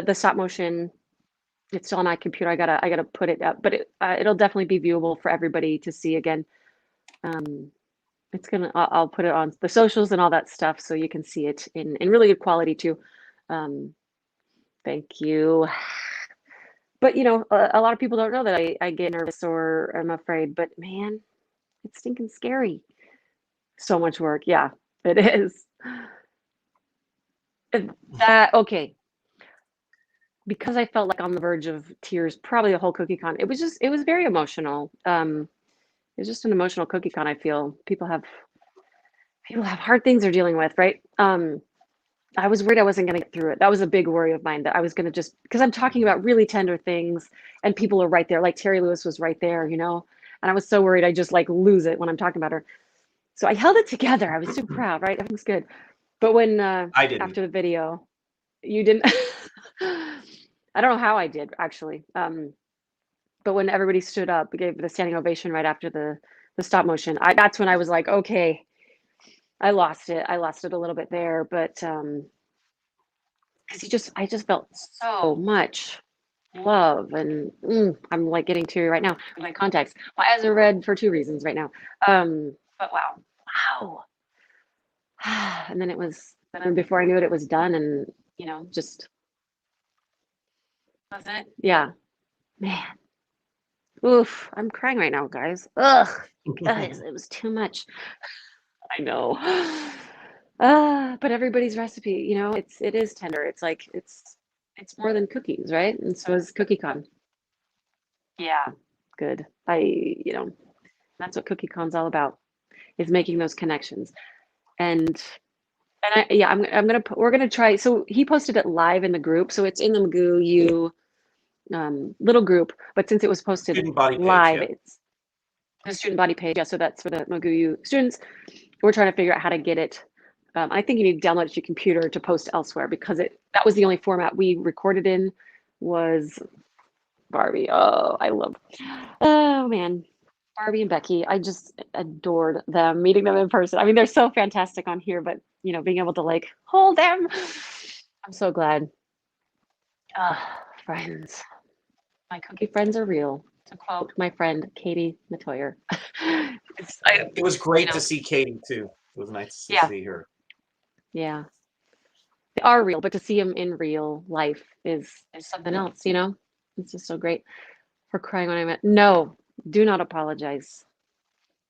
the stop motion. It's still on my computer. I gotta put it up, but it'll definitely be viewable for everybody to see again. I'll put it on the socials and all that stuff so you can see it in really good quality too. Thank you. But a lot of people don't know that I get nervous or I'm afraid, but man, it's stinking scary. So much work. Yeah, it is. Okay. Because I felt like on the verge of tears, probably the whole CookieCon. It was very emotional. It was just an emotional CookieCon. I feel people have hard things they're dealing with, right? I was worried I wasn't going to get through it. That was a big worry of mine, that I was going to just, because I'm talking about really tender things and people are right there. Like Terry Lewis was right there, and I was so worried I just like lose it when I'm talking about her. So I held it together. I was super proud, right? Everything's good. But when I didn't. after the video, you didn't. I don't know how I did actually. But when everybody stood up, gave the standing ovation right after the stop motion, that's when I was like, okay, I lost it a little bit there, but because I just felt so much love, and I'm like getting teary right now with my contacts. My eyes are red for two reasons right now. But wow. And then before I knew it, it was done, and just was it. Yeah, man. Oof, I'm crying right now, guys. Ugh, guys, it was too much. I know. But everybody's recipe, it is tender. It's like it's more than cookies, right? And so is CookieCon. Yeah, good. That's what CookieCon's all about, is making those connections. And we're gonna try. So he posted it live in the group, so it's in the McGoo little group. But since it was posted Student body page, live, yeah. it's the student body page. Yeah, so that's for the McGoo students. We're trying to figure out how to get it. I think you need to download it to your computer to post elsewhere, because that was the only format we recorded in was Barbie. Oh man, Barbie and Becky. I just adored them, meeting them in person. I mean, they're so fantastic on here, but being able to like hold them, I'm so glad. Friends, my cookie friends are real. To quote my friend Katie Matoyer. It was great to see Katie too. It was nice to see her. Yeah, they are real, but to see them in real life is something else. It's just so great. For crying when I met. No, do not apologize.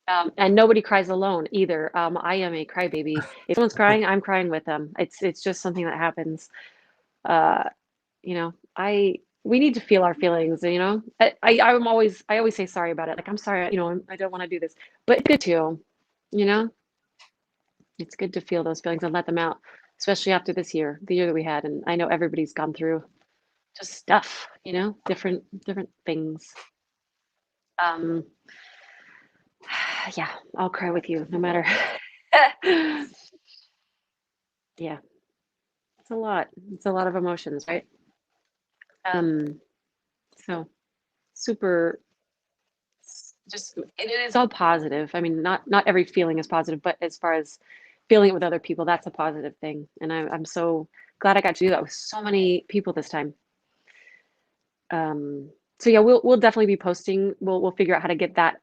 And nobody cries alone either. I am a crybaby. If someone's crying, I'm crying with them. It's just something that happens. We need to feel our feelings. I always say sorry about it. Like, I'm sorry. I don't want to do this, but it's good to, it's good to feel those feelings and let them out, especially after the year that we had. And I know everybody's gone through just stuff, different things. Yeah, I'll cry with you no matter. Yeah, it's a lot. It's a lot of emotions, right? So super. Just it is all positive. I mean, not every feeling is positive, but as far as feeling it with other people, that's a positive thing. And I'm so glad I got to do that with so many people this time. So yeah, we'll definitely be posting. We'll figure out how to get that,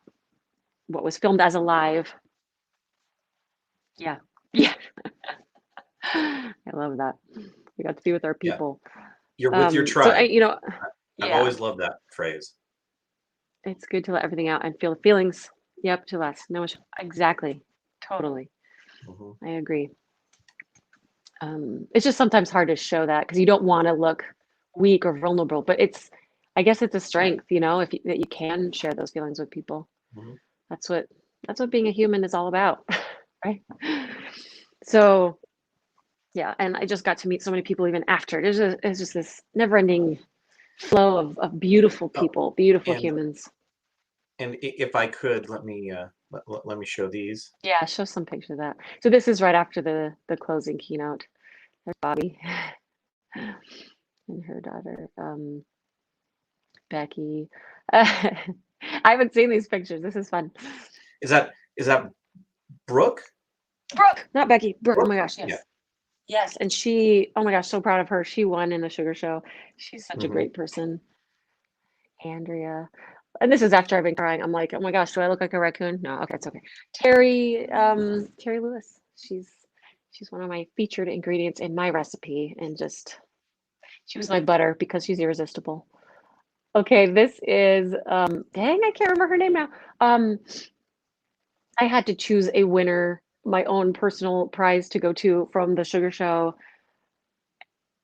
what was filmed as a live. Yeah. Yeah. I love that. We got to be with our Yeah. people. You're with your So tribe. I've I've always loved that phrase. it's good to let everything out and feel the feelings. Yep, to less. No, exactly. Totally. Mhm. I agree. It's just sometimes hard to show that because you don't want to look weak or vulnerable, but I guess it's a strength, that you can share those feelings with people. Mhm. That's what being a human is all about, right? So, yeah, and I just got to meet so many people even after. It's just this never-ending flow of beautiful Oh, people, beautiful and humans. if I could, let me let me show these. Yeah, show some picture of that. So this is right after the closing keynote. There's Bobby and her daughter, Becky. I haven't seen these pictures. This is fun. Is that Brooke? Brooke, not Becky. Brooke. Oh Brooke? my gosh, yes. Yeah. Yes, and she, oh my gosh, so proud of her. She won in the sugar show. She's such a Mhm. great person. Andrea. And this is after I've been crying. I'm like, oh my gosh, do I look like a raccoon? No, okay, it's okay. Terry Lewis. She's one of my featured ingredients in my recipe, and she was my butter because she's irresistible. Okay, this is dang, I can't remember her name now. I had to choose a winner, my own personal prize to go to from the sugar show.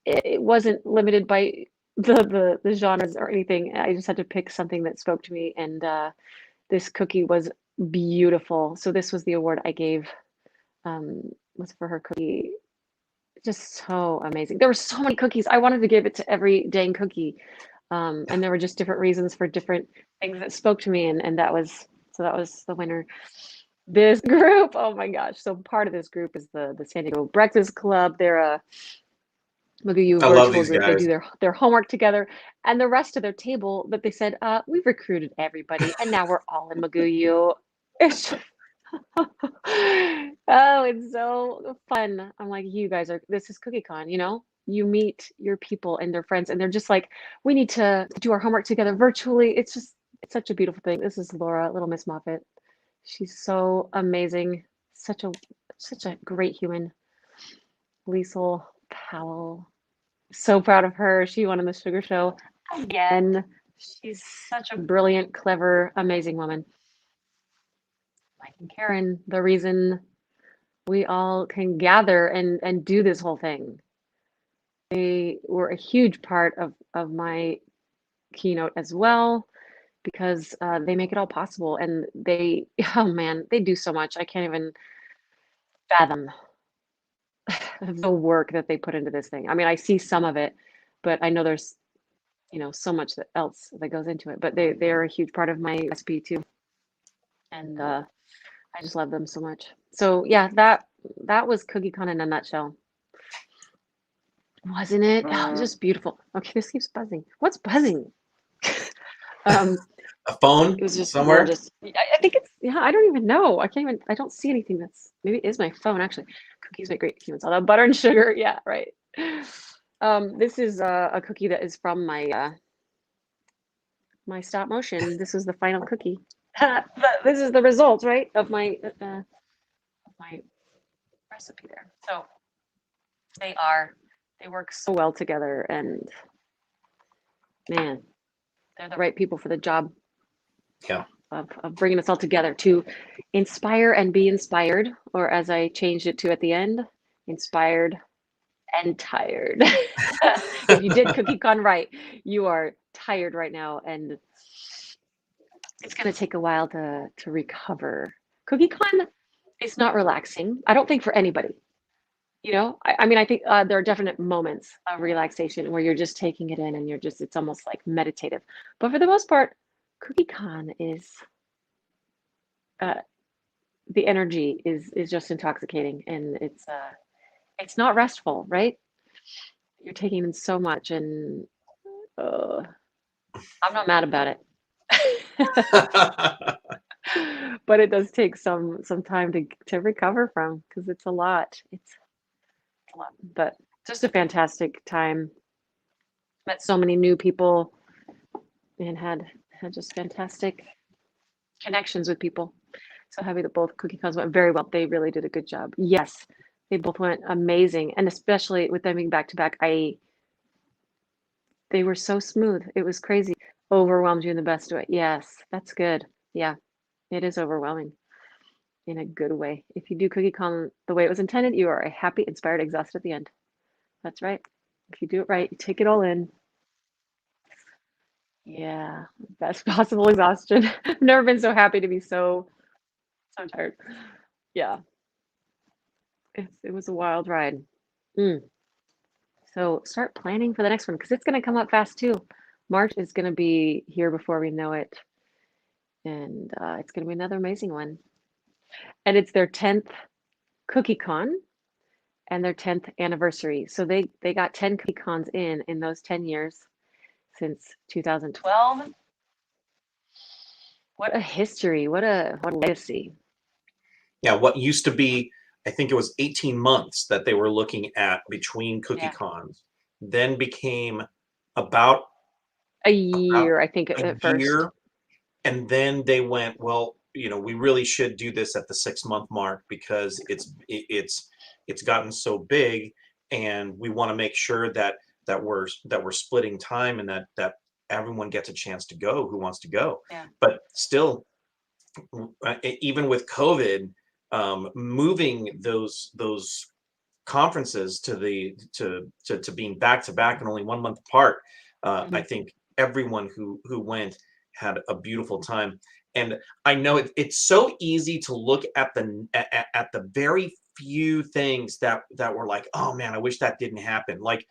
It wasn't limited by the genres or anything. I just had to pick something that spoke to me, and this cookie was beautiful. So this was the award I gave, was for her cookie. Just so amazing. There were so many cookies. I wanted to give it to every dang cookie. And there were just different reasons for different things that spoke to me, and that was the winner. This group, oh my gosh. So part of this group is the San Diego Breakfast Club. They're a McGoo I love virtual these group. They guys. do their homework together, and the rest of their table that they said, we've recruited everybody, and now we're all in McGoo. It's oh, it's so fun. I'm like, you guys this is CookieCon, you meet your people and their friends, and they're just like, we need to do our homework together virtually. It's such a beautiful thing. This is Laura, Little Miss Moffat. She's so amazing. Such a great human. Liesel Powell. So proud of her. She won in the sugar show again. She's such a brilliant, clever, amazing woman. Mike and Karen, the reason we all can gather and do this whole thing. They were a huge part of my keynote as well because they make it all possible, and oh man, they do so much. I can't even fathom the work that they put into this thing. I mean, I see some of it, but I know there's so much else that goes into it. But they're a huge part of my recipe too, and I just love them so much. So yeah, that was CookieCon in a nutshell. Wasn't it? Oh, it was just beautiful. Okay, this keeps buzzing. What's buzzing? Um, A phone it was just somewhere? gorgeous. I think I don't even know. I don't see anything maybe it is my phone actually. Cookies make great humans. Although butter and sugar, yeah, right. This is a cookie that is from my my stop motion. This is the final cookie. This is the result, right, of my recipe there. So they work so well together, and man, they're the right people for the job. Yeah. Of bringing us all together to inspire and be inspired, or as I changed it to at the end, inspired and tired. If you did CookieCon right, you are tired right now, and it's going to take a while to recover. CookieCon is not relaxing. I don't think for anybody. I mean, I think there are definite moments of relaxation where you're just taking it in, and it's almost like meditative. But for the most part, CookieCon is the energy is just intoxicating, and it's not restful, right? You're taking in so much, and I'm not mad about it. But it does take some time to recover from, because it's a lot. It's a lot, but just a fantastic time. Met so many new people. and had just fantastic connections with people. So happy that both CookieCons went very well. They really did a good job. Yes, they both went amazing, and especially with them being back to back, they were so smooth. It was crazy. Overwhelmed you in the best way. Yes, that's good. Yeah, it is overwhelming in a good way. If you do CookieCon the way it was intended, you are a happy, inspired, exhausted at the end. That's right. If you do it right, you take it all in. Yeah, best possible exhaustion. I've never been so happy to be so tired. Yeah, it was a wild ride. Mm. So start planning for the next one because it's going to come up fast too. March is going to be here before we know it, and it's going to be another amazing one. And it's their 10th CookieCon and their 10th anniversary. So they got 10 CookieCons in those 10 years since 2012. What a history! What a legacy! Yeah, what used to be, I think it was 18 months that they were looking at between Yeah. CookieCons, then became about A year, I think, a at first. year, and then they went, well, we really should do this at the 6-month mark because it's gotten so big, and we want to make sure that we're splitting time and that everyone gets a chance to go who wants to go. Yeah. But still, even with COVID, moving those conferences to being back to back and only 1 month apart, I think everyone who went had a beautiful time. And I know it's so easy to look at the very few things that were like, oh man, I wish that didn't happen. Like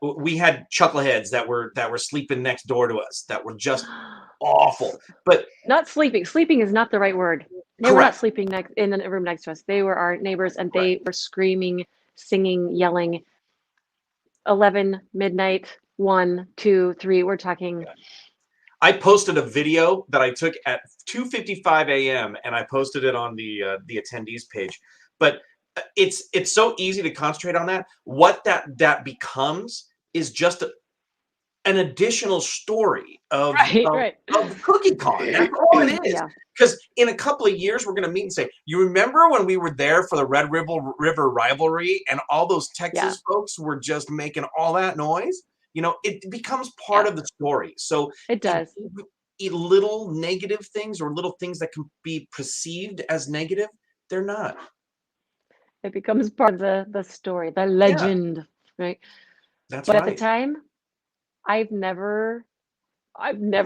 we had chuckleheads that were sleeping next door to us that were just awful. But not sleeping. Sleeping is not the right word. They correct. were not sleeping in the room next to us. They were our neighbors, and they were screaming, singing, yelling. 11, midnight, 1, 2, 3. We're talking. I posted a video that I took at 2:55 a.m. and I posted it on the attendees page. But it's so easy to concentrate on that. What that becomes is just an additional story of CookieCon. That's all it is. Because in a couple of years, we're going to meet and say, you remember when we were there for the Red River rivalry and all those Texas folks were just making all that noise? It becomes part of the story. So it does. Little negative things or little things that can be perceived as negative, they're not. It becomes part of the story, the legend, right? That's but right. At the time, I've never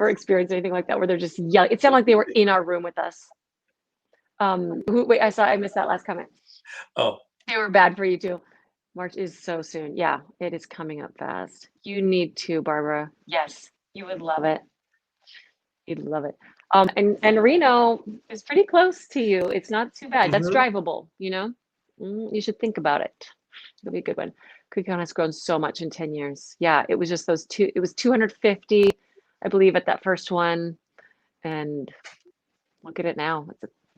experienced anything like that where they're just yelling. It sounded like they were in our room with us. Wait, I missed that last comment. Oh. They were bad for you too. March is so soon. Yeah, it is coming up fast. You need to, Barbara. Yes, you would love it. You'd love it. And Reno is pretty close to you. It's not too bad. That's drivable, You should think about it. It'll be a good one. CookieCon has grown so much in 10 years. Yeah, it was just those two. It was 250, I believe, at that first one. And look at it now.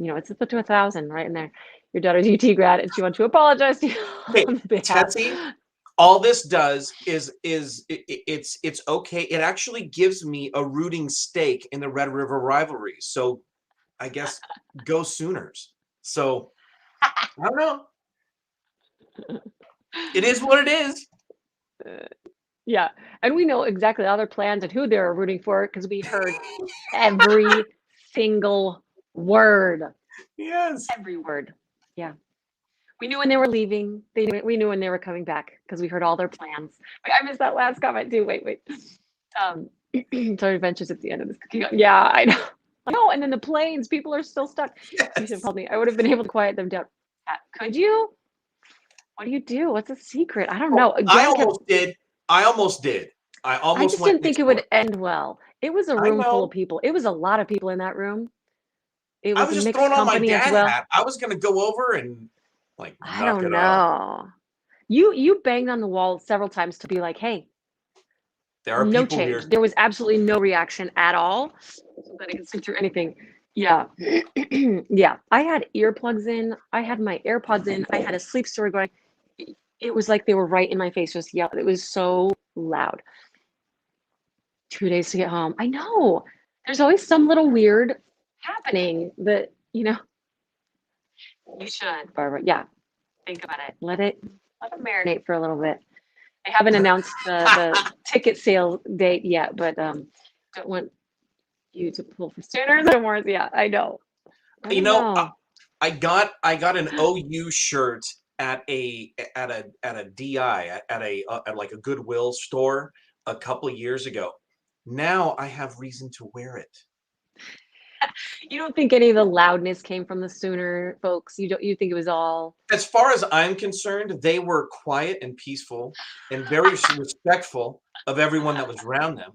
It's up to 1,000 right in there. Your daughter's UT grad, and she wants to apologize to you on behalf. Tetsi, all this does is it's okay. It actually gives me a rooting stake in the Red River rivalry. So I guess go Sooners. So I don't know. It is what it is. Yeah, and we know exactly all their plans and who they're rooting for because we heard every single word. Yes. Every word. Yeah. We knew when they were leaving. We knew when they were coming back because we heard all their plans. Wait, I missed that last comment too. Wait. Sorry, adventures at the end of this cookie. Yeah, I know. No, and then the planes. People are still stuck. Yes. You should have called me. I would have been able to quiet them down. Could you? What do you do? What's the secret? I don't know. I almost did. I just didn't think it would end well. It was a room full of people. It was a lot of people in that room. It was just throwing on my dad hat. I was going to go over and I don't know. You banged on the wall several times to be like, hey, there are no people change. here. There was absolutely no reaction at all. So that I can see through anything. Yeah. Yeah. I had earplugs in. I had my AirPods in. I had a sleep story going. It was like they were right in my face, just yelling. It was so loud. 2 days to get home. I know. There's always some little weird happening that, you should, Barbara. Yeah, think about it. Let it marinate for a little bit. I haven't announced the ticket sale date yet, but don't want you to pull for sooner than more. Yeah, I know. You know, I got an OU shirt at a DI at like a Goodwill store a couple of years ago. Now I have reason to wear it. You don't think any of the loudness came from the Sooner folks? You think it was all? As far as I'm concerned, they were quiet and peaceful and very respectful of everyone that was around them,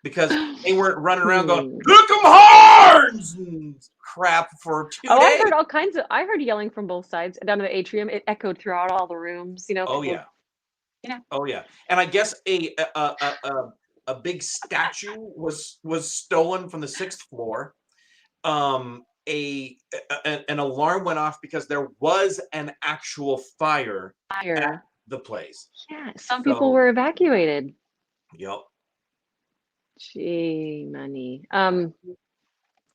because they weren't running around going, "Hook 'em horns!" and crap for 2 days. I heard all kinds of. I heard yelling from both sides down to the atrium. It echoed throughout all the rooms. Oh yeah. Oh yeah. And I guess a big statue was stolen from the 6th floor. An alarm went off because there was an actual fire at the place. Yeah, some people were evacuated. Yep. Gee, money.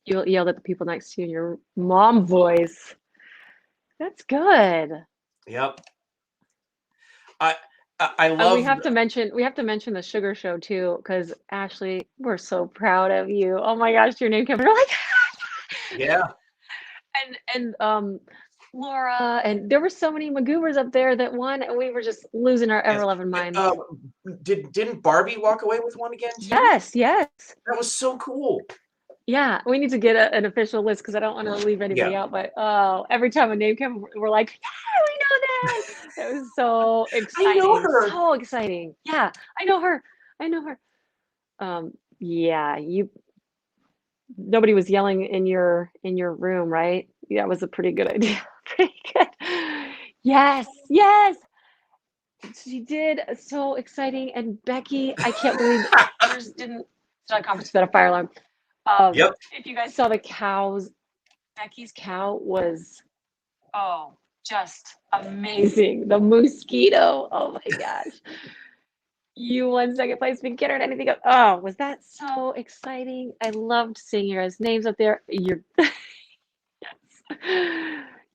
You yelled at the people next to you in your mom voice. That's good. Yep. I love. We have to mention the sugar show too, because Ashley, we're so proud of you. Oh my gosh, your name came. We're like, yeah. And Laura, and there were so many McGoovers up there that won, and we were just losing our ever-loving minds. Didn't Barbie walk away with one again too? Yes. That was so cool. Yeah, we need to get an official list because I don't want to leave anybody out. But every time a name came, we're like, yeah, we know that. It was so exciting. I know her. So exciting. Yeah, I know her. Yeah, nobody was yelling in your room, right? Yeah, that was a pretty good idea. Pretty good. Yes. She did. So exciting. And Becky, I can't believe ours didn't. It's not a conference, but a fire alarm. Yep. If you guys saw the cows, Becky's cow was, just amazing. The mosquito. Oh my gosh. You won 2nd place. We get her anything up. Oh, was that so exciting? I loved seeing your guys' names up there.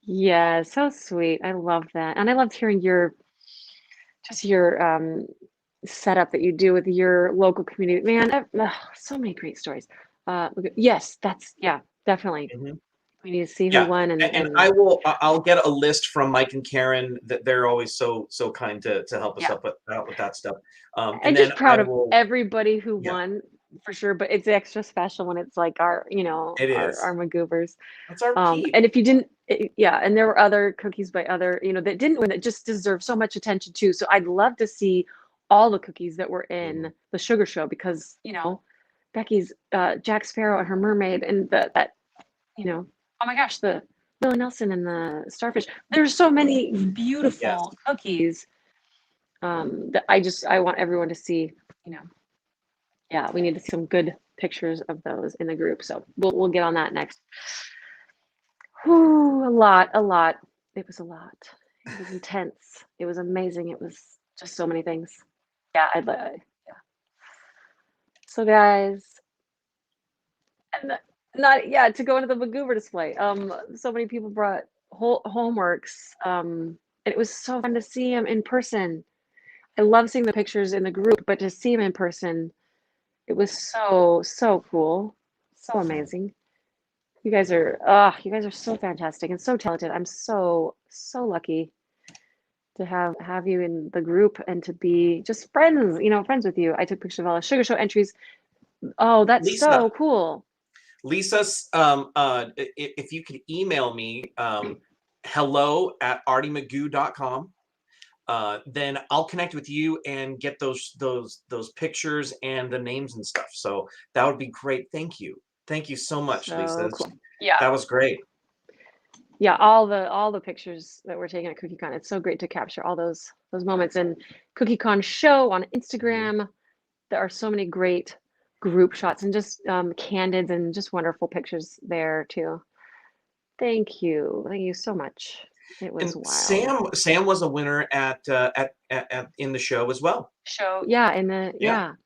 Yeah, so sweet. I love that. And I loved hearing your setup that you do with your local community. Man, so many great stories. Yes, definitely. Mm-hmm. We need to see who won, and I'll get a list from Mike and Karen. That they're always so kind to help us out with that stuff. And just proud of everybody who won for sure. But it's extra special when it's like our our McGoovers. That's our peep. And if you didn't, and there were other cookies by other that didn't win that just deserve so much attention too. So I'd love to see all the cookies that were in the sugar show, because Becky's Jack Sparrow and her mermaid, and that oh my gosh, the Willie Nelson and the starfish. There's so many beautiful cookies that I want everyone to see. We need to see some good pictures of those in the group. So we'll get on that next. Whew, a lot. It was a lot. It was intense. It was amazing. It was just so many things. Yeah, So guys, and to go into the McGoover display. So many people brought homeworks. And it was so fun to see them in person. I love seeing the pictures in the group, but to see them in person, it was so cool, so amazing. You guys are so fantastic and so talented. I'm so lucky to have you in the group and to be just friends with you. I took pictures of all the sugar show entries. Oh, that's Lisa. So cool. Lisa, if you could email me hello@artymcgoo.com, then I'll connect with you and get those pictures and the names and stuff. So that would be great. Thank you so much, Lisa. Cool. Yeah, that was great. Yeah, all the pictures that we're taking at CookieCon. It's so great to capture all those moments. And CookieCon show on Instagram, there are so many great group shots and just candids and just wonderful pictures there too. Thank you so much. It was wild. Sam was a winner at in the show as well. In the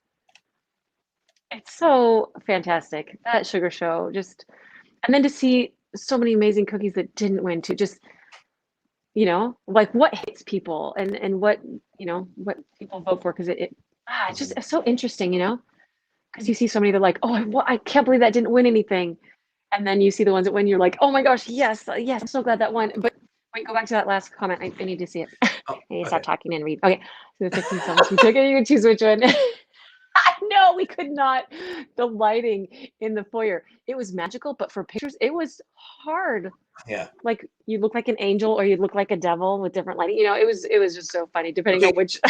It's so fantastic. That sugar show just, and then to see so many amazing cookies that didn't win too, just, like what hits people and what, what people vote for. Cause it's just Mhm. it's so interesting, because you see so many that are like, oh, I can't believe that didn't win anything. And then you see the ones that win, you're like, oh my gosh, yes, yes, I'm so glad that won. But wait, go back to that last comment. I need to see it. I Oh, need to okay. stop talking and read. Okay. So the 15 songs we took, and you can choose which one. I know we could not. The lighting in the foyer, it was magical, but for pictures, it was hard. Yeah. Like you look like an angel or you look like a devil with different lighting. It was just so funny, depending Okay. on which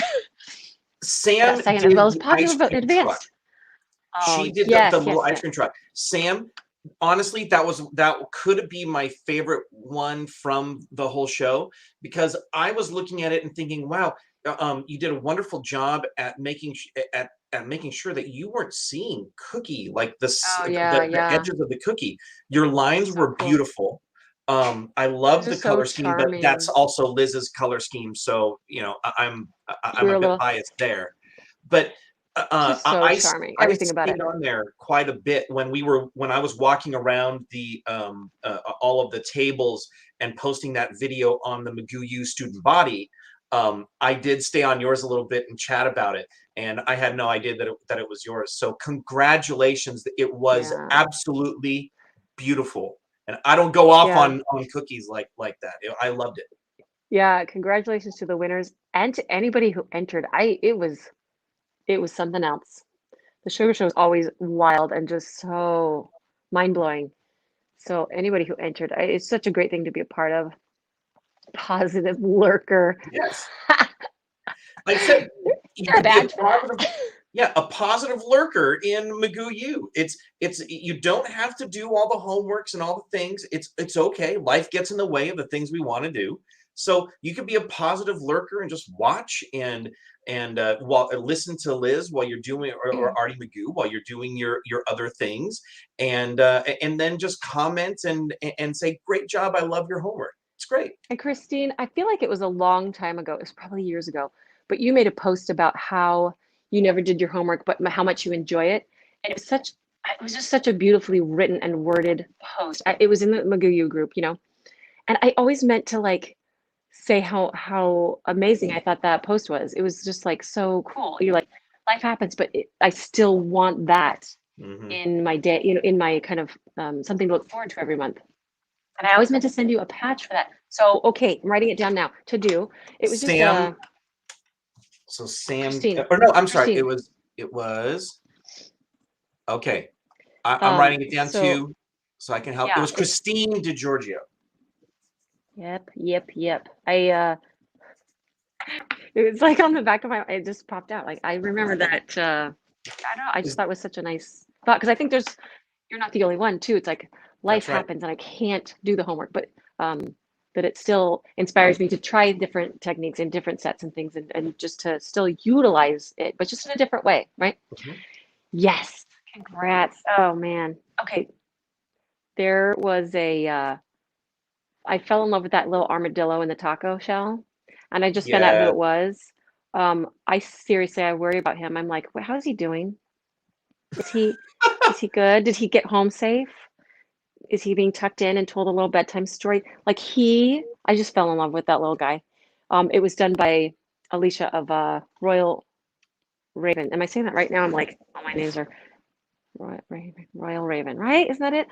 Sam best second as well did as the popular ice vote in cream truck. advance. She Oh did the yes, little yes, ice yes. cream truck. Sam, honestly, that could be my favorite one from the whole show, because I was looking at it and thinking, wow, you did a wonderful job at making sure that you weren't seeing cookie, like Oh the, yeah, the yeah. edges of the cookie. Your lines So were cool. beautiful. I It was love the just so color scheme, but that's charming. also Liz's color scheme, so I'm We were a a bit little biased there. But just so I charming. I Everything about it. stayed on there quite a bit when I was walking around all of the tables and posting that video on the McGoo student body. I did stay on yours a little bit and chat about it, and I had no idea that it was yours. So congratulations! It was Yeah. absolutely beautiful, and I don't go off Yeah. on cookies like that. I loved it. Yeah. Congratulations to the winners and to anybody who entered. It was something else. The sugar show is always wild and just so mind blowing. So anybody who entered, it's such a great thing to be a part of. Positive lurker. Yes. Like I said, you You're a could be a badge for positive, that. yeah, a positive lurker in McGoo U. It's you don't have to do all the homeworks and all the things. It's okay. Life gets in the way of the things we want to do. So you could be a positive lurker and just watch and while listen to Liz while you're doing, or Arty McGoo while you're doing your other things, and then just comment and say, great job, I love your homework. It's great. And Christine, I feel like it was a long time ago. It was probably years ago, but you made a post about how you never did your homework, but how much you enjoy it. And it was just such a beautifully written and worded post. It was in the McGoo group, and I always meant to like say how amazing I thought that post was. It was just like so cool. You're like, life happens, but I still want that Hmm. in my day, in my kind of something to look forward to every month. And I always meant to send you a patch for that. So, okay, I'm writing it down now to do. It was just Sam So Sam, Christine. or no, I'm sorry. Christine. It was okay. I'm Um, writing it down so too, so I can help. It yeah, was Christine DiGiorgio. yep. It was like on the back of my, it just popped out. Like I remember that. I don't know. I just Is- thought it was such a nice thought because I think you're not the only one too. It's like life That's right. happens and I can't do the homework, but that it still inspires me to try different techniques and different sets and things and just to still utilize it, but just in a different way, right? Mhm. Yes. Congrats. Oh man. Okay. There was I fell in love with that little armadillo in the taco shell, and I just found out who Yeah. it was. I seriously, I worry about him. I'm like, how's he doing? Is he is he good? Did he get home safe? Is he being tucked in and told a little bedtime story? Like I just fell in love with that little guy. It was done by Alicia of Royal Raven. Am I saying that right now? I'm like, all my names are Royal Raven, right? Isn't that it?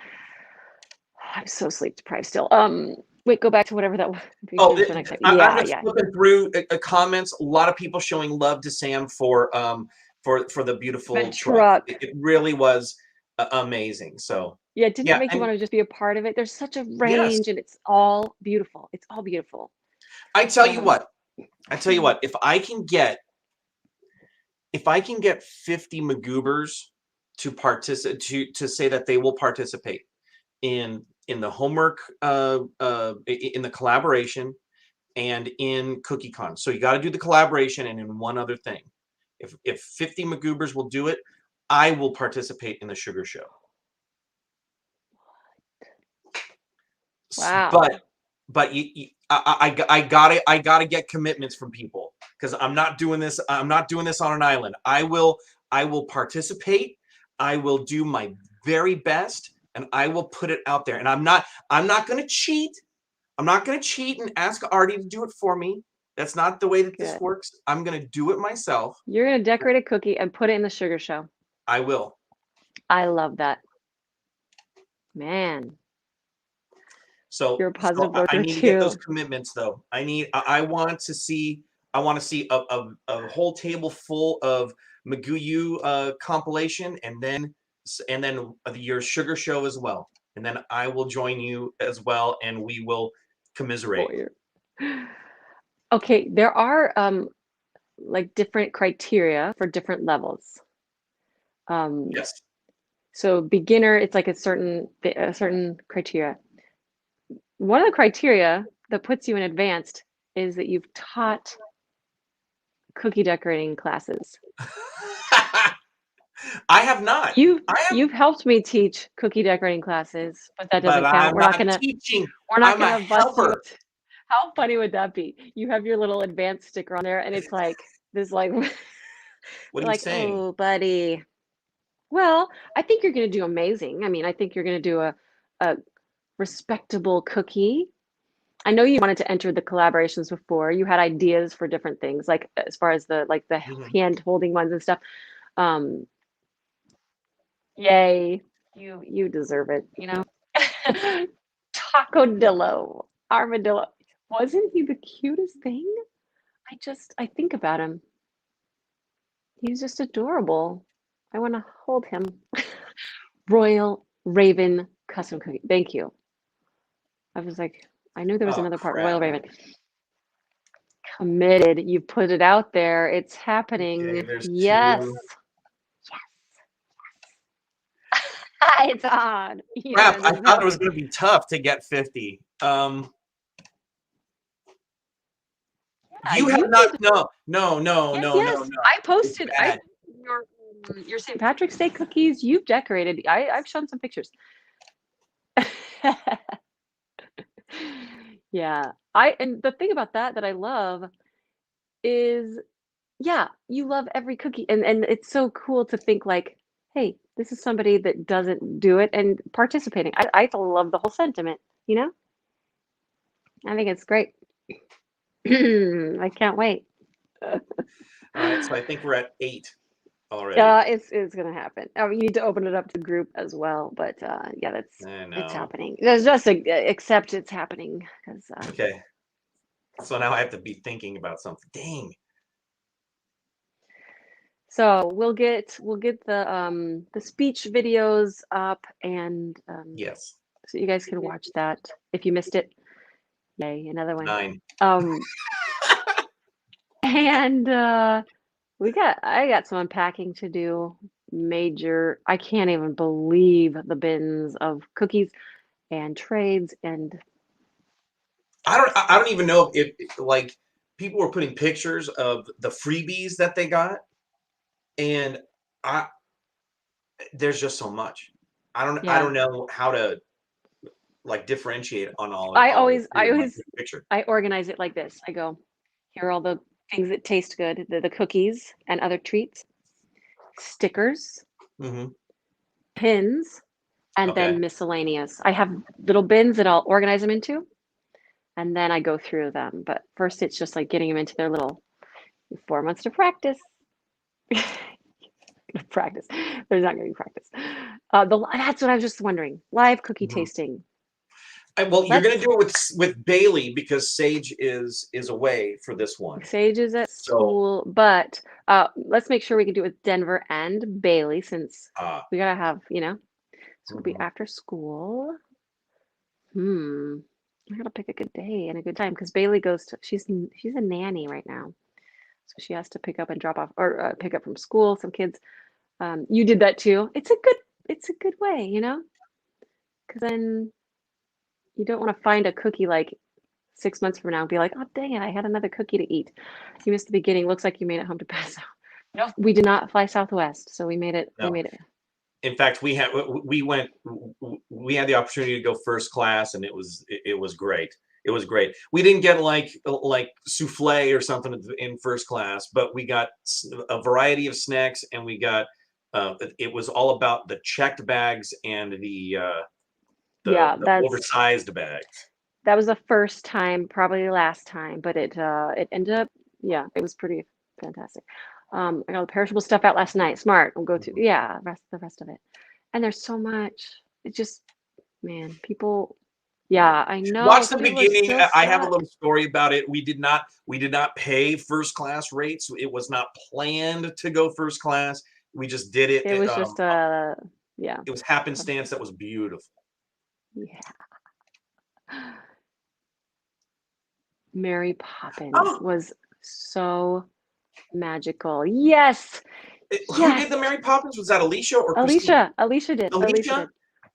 I'm so sleep deprived still. Wait, go back to whatever that was. Oh, Move to the next slide. I'm Yeah, just yeah. flipping through comments. A lot of people showing love to Sam for the beautiful That truck. truck. It really was amazing. So Yeah, didn't it yeah, make you and want to just be a part of it? There's such a yes, range and it's all beautiful. It's all beautiful. I tell you Um, what. I tell you what. If I can get 50 McGoobers to participate to say that they will participate in the homework in the collaboration and in CookieCon. So you got to do the collaboration and in one other thing. If 50 McGoobers will do it, I will participate in the sugar show. wow. But I gotta get commitments from people because I'm not doing this on an island. I will participate. I will do my very best, and I will put it out there. And I'm not going to cheat. I'm not going to cheat and ask Arty to do it for me. That's not the way that this Good. works. I'm going to do it myself. You're going to decorate a cookie and put it in the sugar show. I will. I love that. Man. So, You're a positive I worker need to get those too. commitments, though. I want to see a whole table full of McGoo compilation, and then your sugar show as well. And then I will join you as well, and we will commiserate. Okay, there are like different criteria for different levels. Yes. So beginner, it's like a certain criteria. One of the criteria that puts you in advanced is that you've taught cookie decorating classes. I have not. You've helped me teach cookie decorating classes, but that doesn't count. We're not gonna teaching. We're not I'm gonna a bust you. helper. How funny would that be? You have your little advanced sticker on there, and it's like this, like What are you saying? oh, buddy. Well, I think you're gonna do amazing. I mean, I think you're gonna do a respectable cookie. I know you wanted to enter the collaborations before. You had ideas for different things, like as far as the hand holding ones and stuff. Yay, you deserve it, you know. Tacodillo, armadillo. Wasn't he the cutest thing? I think about him. He's just adorable. I want to hold him. Royal Raven custom cookie. Thank you. I was like, I knew there was another part. Royal Raven. Committed. You put it out there. It's happening. Okay, there's yes. two. It's on. Crap, I thought it was going to be tough to get 50. You have not. No. I posted your St. Patrick's Day cookies. You've decorated. I've shown some pictures. Yeah. And the thing about that I love is, yeah, you love every cookie, and it's so cool to think like, hey, this is somebody that doesn't do it and participating. I love the whole sentiment, you know? I think it's great. I can't wait. All right, so I think we're at 8 already. It's gonna happen. Oh, you need to open it up to group as well, but yeah, it's happening. There's just accept it's happening, because okay. So now I have to be thinking about something. Dang. So we'll get the speech videos up, and yes, so you guys can watch that if you missed it. Yay, another one. 9. And I got some unpacking to do. Major. I can't even believe the bins of cookies and trades, and I don't even know if like people were putting pictures of the freebies that they got, and there's just so much. I don't know how to like differentiate on all. I always picture. I organize it like this. I go, here are all the things that taste good, the cookies and other treats, stickers, pins, and then miscellaneous. I have little bins that I'll organize them into, and then I go through them. But first, it's just like getting them into their little 4 months to practice. Practice. There's not going to be practice. That's what I was just wondering. Live cookie tasting. Well, you're going to do it with Bailey because Sage is away for this one. Sage is at school, but let's make sure we can do it with Denver and Bailey, since we gotta have, so it'll be after school. I gotta pick a good day and a good time, because Bailey she's a nanny right now, so she has to pick up and drop off, or pick up from school some kids. You did that too. It's a good way, because then you don't want to find a cookie like 6 months from now and be like, oh, dang it, I had another cookie to eat. You missed the beginning. Looks like you made it home to pass out. No, we did not fly Southwest, so we made it. No. We made it. In fact, we had the opportunity to go first class, and it was great. It was great. We didn't get like souffle or something in first class, but we got a variety of snacks, and we got it was all about the checked bags and the Yeah, oversized bags. that was the first time, probably the last time, but it ended up, yeah, it was pretty fantastic. I got the perishable stuff out last night. Smart. We'll go through, yeah, the rest of it. And there's so much. It just, man, people, yeah, I know. Watch the people are beginning. still I have a stuck. little story about it. We did not pay first class rates. It was not planned to go first class. We just did it. It was just yeah. It was happenstance. That was beautiful. Yeah. Mary Poppins Oh. was so magical. Yes. Who Yes. did the Mary Poppins? Was that Alicia or Alicia? Christine? Alicia did. Alicia did.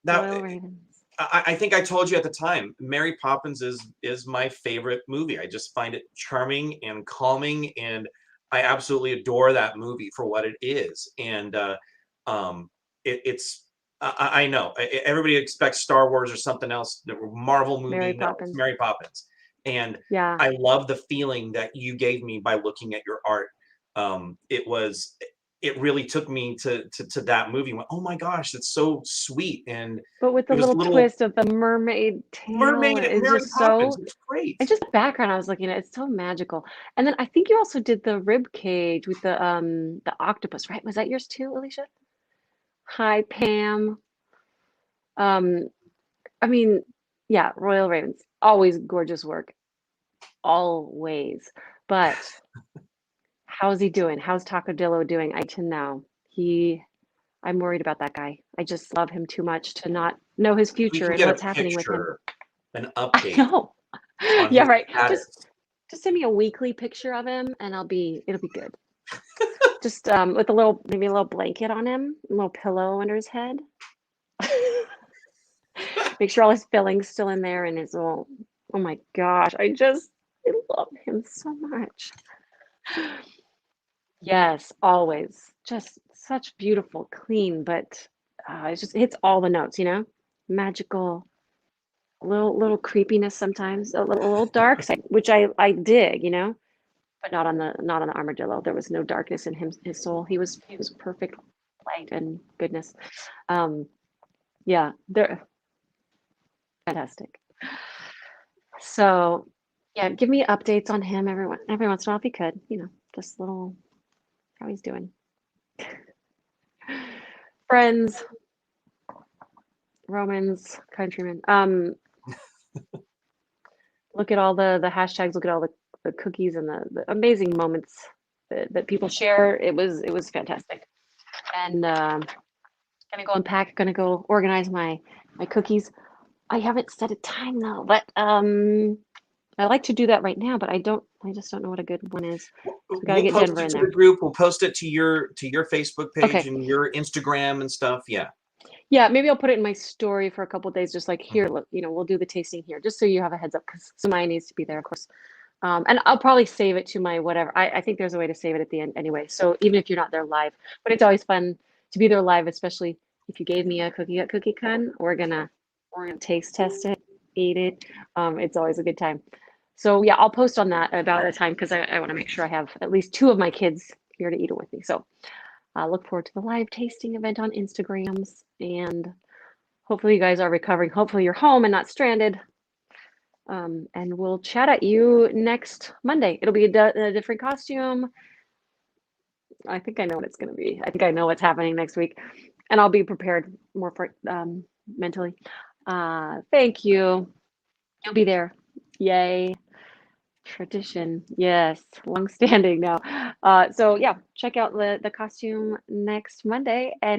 Now, Royal Ravens. I think I told you at the time, Mary Poppins is my favorite movie. I just find it charming and calming, and I absolutely adore that movie for what it is. And it's I know everybody expects Star Wars or something else, the Marvel movie. Mary No, Poppins. it's Mary Poppins. And Yeah. I love the feeling that you gave me by looking at your art. It really took me to that movie. Went, oh my gosh, it's so sweet. And But with the it was little twist of the mermaid tail, mermaid and it's Mary just Poppins. so. It's great. It's just the background I was looking at. It's so magical. And then I think you also did the rib cage with the octopus, right? Was that yours too, Alicia? Hi, Pam. I mean, yeah, Royal Ravens, always gorgeous work, always. But how's he doing? How's Tacodillo doing? I to know. I'm worried about that guy. I just love him too much to not know his We future can and get what's a happening with him. picture, an I update know. on Yeah, his right. status. Just send me a weekly picture of him and it'll be good. Just with maybe a little blanket on him, a little pillow under his head. Make sure all his fillings still in there and his little, oh my gosh, I love him so much. Yes, always. Just such beautiful, clean, but it just hits all the notes, magical, little creepiness sometimes, a little dark side, which I dig, but not on the armadillo. There was no darkness in his soul. He was perfect light and goodness. Yeah, they're fantastic. So yeah, give me updates on him every once in a while if you could, just little how he's doing. Friends, Romans, countrymen. Look at all the hashtags, look at all the cookies and the amazing moments that people share. It was fantastic. And gonna go unpack, gonna go organize my cookies. I haven't set a time though, but I like to do that right now, but I just don't know what a good one is. We gotta get Denver in there. The group. We'll post it to your Facebook page Okay. and your Instagram and stuff. Yeah. Yeah, maybe I'll put it in my story for a couple of days, just like here, look, we'll do the tasting here, just so you have a heads up, because Samaya needs to be there, of course. And I'll probably save it to my whatever. I think there's a way to save it at the end anyway. So even if you're not there live, but it's always fun to be there live, especially if you gave me a cookie at CookieCon. We're gonna taste test it, eat it. It's always a good time. So yeah, I'll post on that about a time because I want to make sure I have at least 2 of my kids here to eat it with me. So I look forward to the live tasting event on Instagrams, and hopefully you guys are recovering. Hopefully you're home and not stranded. And we'll chat at you next Monday. It'll be a different costume. I think I know what it's going to be. I think I know what's happening next week, and I'll be prepared more for mentally. Thank you. You'll be there. Yay. Tradition. Yes. Long-standing now. So yeah, check out the costume next Monday. And